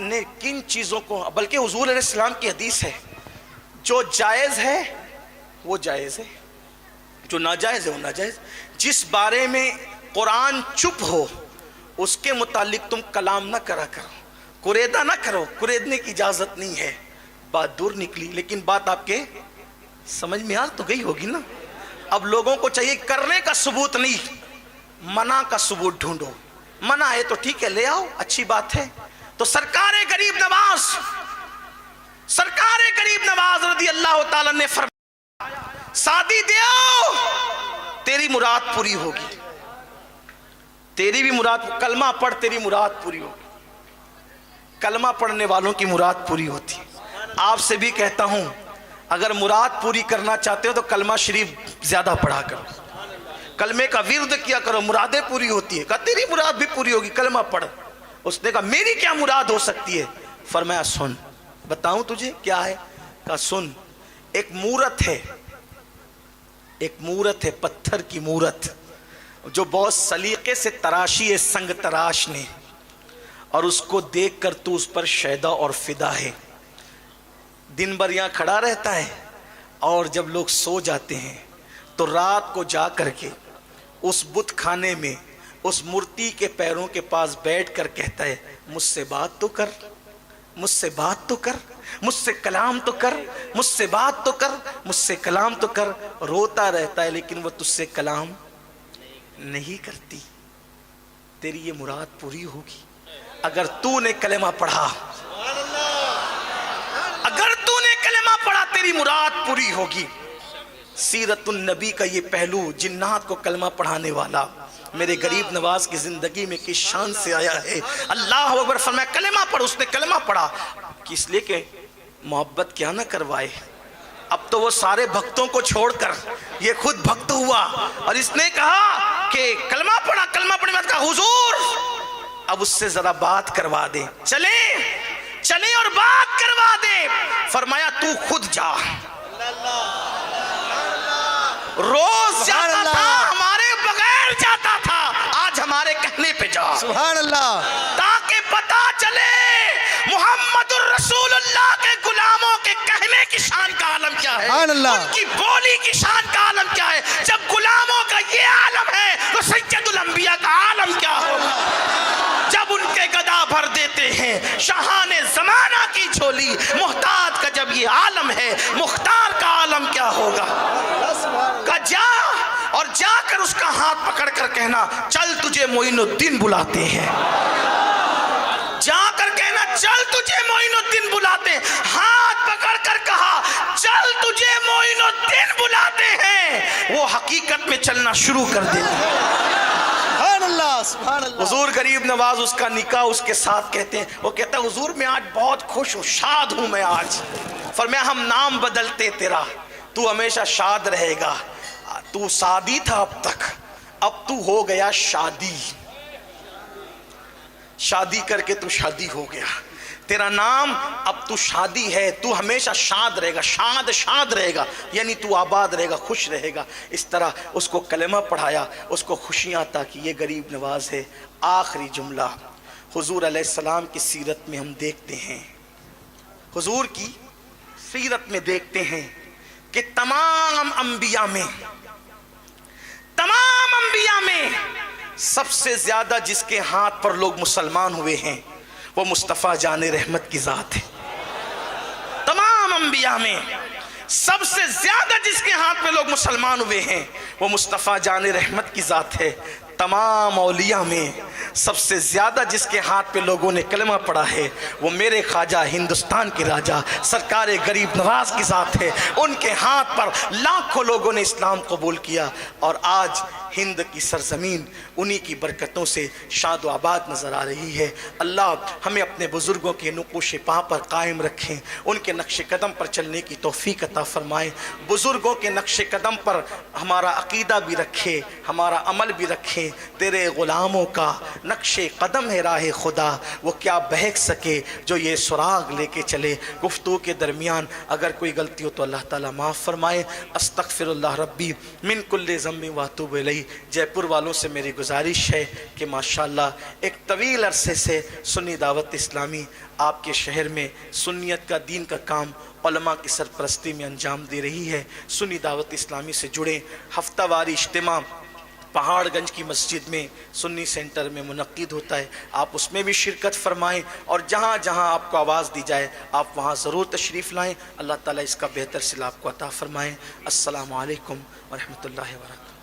نے کن چیزوں کو, بلکہ حضور علیہ السلام کی حدیث ہے, جو جائز ہے وہ جائز ہے, جو ناجائز ہے وہ ناجائز. جس بارے میں قرآن چپ ہو اس کے متعلق تم کلام نہ کرا کرو, قریدہ نہ کرو, قریدنے کی اجازت نہیں ہے. بات دور نکلی, لیکن بات آپ کے سمجھ میں آ تو گئی ہوگی نا. اب لوگوں کو چاہیے کرنے کا ثبوت نہیں, منع کا ثبوت ڈھونڈو. منع ہے تو ٹھیک ہے, لے آؤ, اچھی بات ہے. تو سرکار غریب نواز رضی اللہ تعالی نے فرمایا شادی دیو, تیری مراد پوری ہوگی. تیری بھی مراد, کلمہ پڑھ تیری مراد پوری ہوگی. کلمہ پڑھنے والوں کی مراد پوری ہوتی ہے. آپ سے بھی کہتا ہوں, اگر مراد پوری کرنا چاہتے ہو تو کلمہ شریف زیادہ پڑھا کرو, کلمے کا ورد کیا کرو, مرادیں پوری ہوتی ہے. کہا تیری مراد بھی پوری ہوگی, کلمہ پڑھ. اس نے کہا میری کیا مراد ہو سکتی ہے؟ فرمایا سن, بتاؤں تجھے کیا ہے؟ کہا سن, ایک مورت ہے, ایک مورت ہے, پتھر کی مورت, جو بہت سلیقے سے تراشی ہے سنگ تراش نے, اور اس کو دیکھ کر تو اس پر شیدا اور فدا ہے. دن بھر یہاں کھڑا رہتا ہے, اور جب لوگ سو جاتے ہیں تو رات کو جا کر کے اس بت خانے میں اس مورتی کے پیروں کے پاس بیٹھ کر کہتا ہے مجھ سے بات تو کر, مجھ سے بات تو کر, مجھ سے کلام تو کر, مجھ سے بات تو کر, مجھ سے کلام تو کر. روتا رہتا ہے لیکن وہ تجھ سے کلام نہیں کرتی. تیری یہ مراد پوری ہوگی اگر تو نے کلمہ پڑھا, اگر تو نے کلمہ پڑھا تیری مراد پوری ہوگی. سیرت النبی کا یہ پہلو, جنات کو کلمہ پڑھانے والا میرے غریب نواز کی زندگی میں کس شان سے آیا ہے. اللہ اکبر فرمایا کلمہ پڑھ. اس نے کلمہ پڑھا, اس لیے کہ محبت کیا نہ کروائے. اب تو وہ سارے بھکتوں کو چھوڑ کر یہ خود بھکت ہوا, اور اس نے کہا کہ کلمہ پڑھا. کلمہ پڑھنے بعد کہا حضور اب اس سے ذرا بات کروا دیں, چلیں اور بات کروا دیں. فرمایا تو خود جا. روز جاتا تھا, ہمارے بغیر جاتا تھا, آج ہمارے کہنے پہ جا. سبحان اللہ. تاکہ پتا چلے محمد الرسول اللہ کے غلاموں کے کہنے کی شان کا عالم کیا ہے, ان کی بولی کی شان کا عالم کیا ہے. جب غلاموں کا یہ عالم ہے تو سید الانبیاء کا عالم کیا ہوگا. جب ان کے گدا بھر دیتے ہیں شاہان زمانہ کی جھولی, محتاج کا جب یہ عالم ہے مختار کا عالم کیا ہوگا. کہ جا, اور جا کر اس کا ہاتھ پکڑ کر کہنا چل تجھے معین الدین بلاتے ہیں. جا کر کہنا چل تجھے معین الدین بلاتے ہیں. ہاتھ پکڑ کر کہا چل تجھے معین الدین بلاتے ہیں. وہ حقیقت میں چلنا شروع کر دیتے ہیں. سبحان اللہ. حضور غریب نواز اس کا نکاح اس کے ساتھ کہتے ہیں. وہ کہتا ہے حضور میں آج بہت خوش ہوں, شاد ہوں میں آج. فرمایا ہم نام بدلتے تیرا, تو ہمیشہ شاد رہے گا. تو شادی تھا اب تک, اب تو ہو گیا شادی. شادی کر کے تو شادی ہو گیا. تیرا نام اب تو شادی ہے, تو ہمیشہ شاد رہے گا. شاد رہے گا یعنی تو آباد رہے گا, خوش رہے گا. اس طرح اس کو کلمہ پڑھایا, اس کو خوشیاں عطا کی. یہ غریب نواز ہے. آخری جملہ حضور علیہ السلام کی سیرت میں ہم دیکھتے ہیں, حضور کی سیرت میں دیکھتے ہیں کہ تمام انبیاء میں سب سے زیادہ جس کے ہاتھ پر لوگ مسلمان ہوئے ہیں وہ مصطفیٰ جان رحمت کی ذات ہے. تمام انبیاء میں سب سے زیادہ جس کے ہاتھ میں لوگ مسلمان ہوئے ہیں وہ مصطفیٰ جان رحمت کی ذات ہے. تمام اولیاء میں سب سے زیادہ جس کے ہاتھ پہ لوگوں نے کلمہ پڑھا ہے وہ میرے خواجہ ہندوستان کے راجہ سرکار غریب نواز کی ذات ہے. ان کے ہاتھ پر لاکھوں لوگوں نے اسلام قبول کیا, اور آج ہند کی سرزمین انہی کی برکتوں سے شاد و آباد نظر آ رہی ہے. اللہ ہمیں اپنے بزرگوں کے نقوش پا پر قائم رکھیں, ان کے نقش قدم پر چلنے کی توفیق عطا فرمائیں. بزرگوں کے نقش قدم پر ہمارا عقیدہ بھی رکھے, ہمارا عمل بھی رکھیں. تیرے غلاموں کا نقش قدم ہے راہ خدا, وہ کیا بہک سکے جو یہ سراغ لے کے چلے. گفتگو کے درمیان اگر کوئی غلطی ہو تو اللہ تعالیٰ معاف فرمائے. استغفر اللہ ربی من کل ذنب واتوب الیہ. گئی. جے پور والوں سے میری گزارش ہے کہ ماشاءاللہ ایک طویل عرصے سے سنی دعوت اسلامی آپ کے شہر میں سنیت کا دین کا کام علماء کی سرپرستی میں انجام دے رہی ہے. سنی دعوت اسلامی سے جڑے ہفتہ واری اجتماع پہاڑ گنج کی مسجد میں سنی سینٹر میں منعقد ہوتا ہے. آپ اس میں بھی شرکت فرمائیں اور جہاں جہاں آپ کو آواز دی جائے آپ وہاں ضرور تشریف لائیں. اللہ تعالیٰ اس کا بہتر صلہ آپ کو عطا فرمائیں. السلام علیکم ورحمۃ اللہ وبرکاتہ.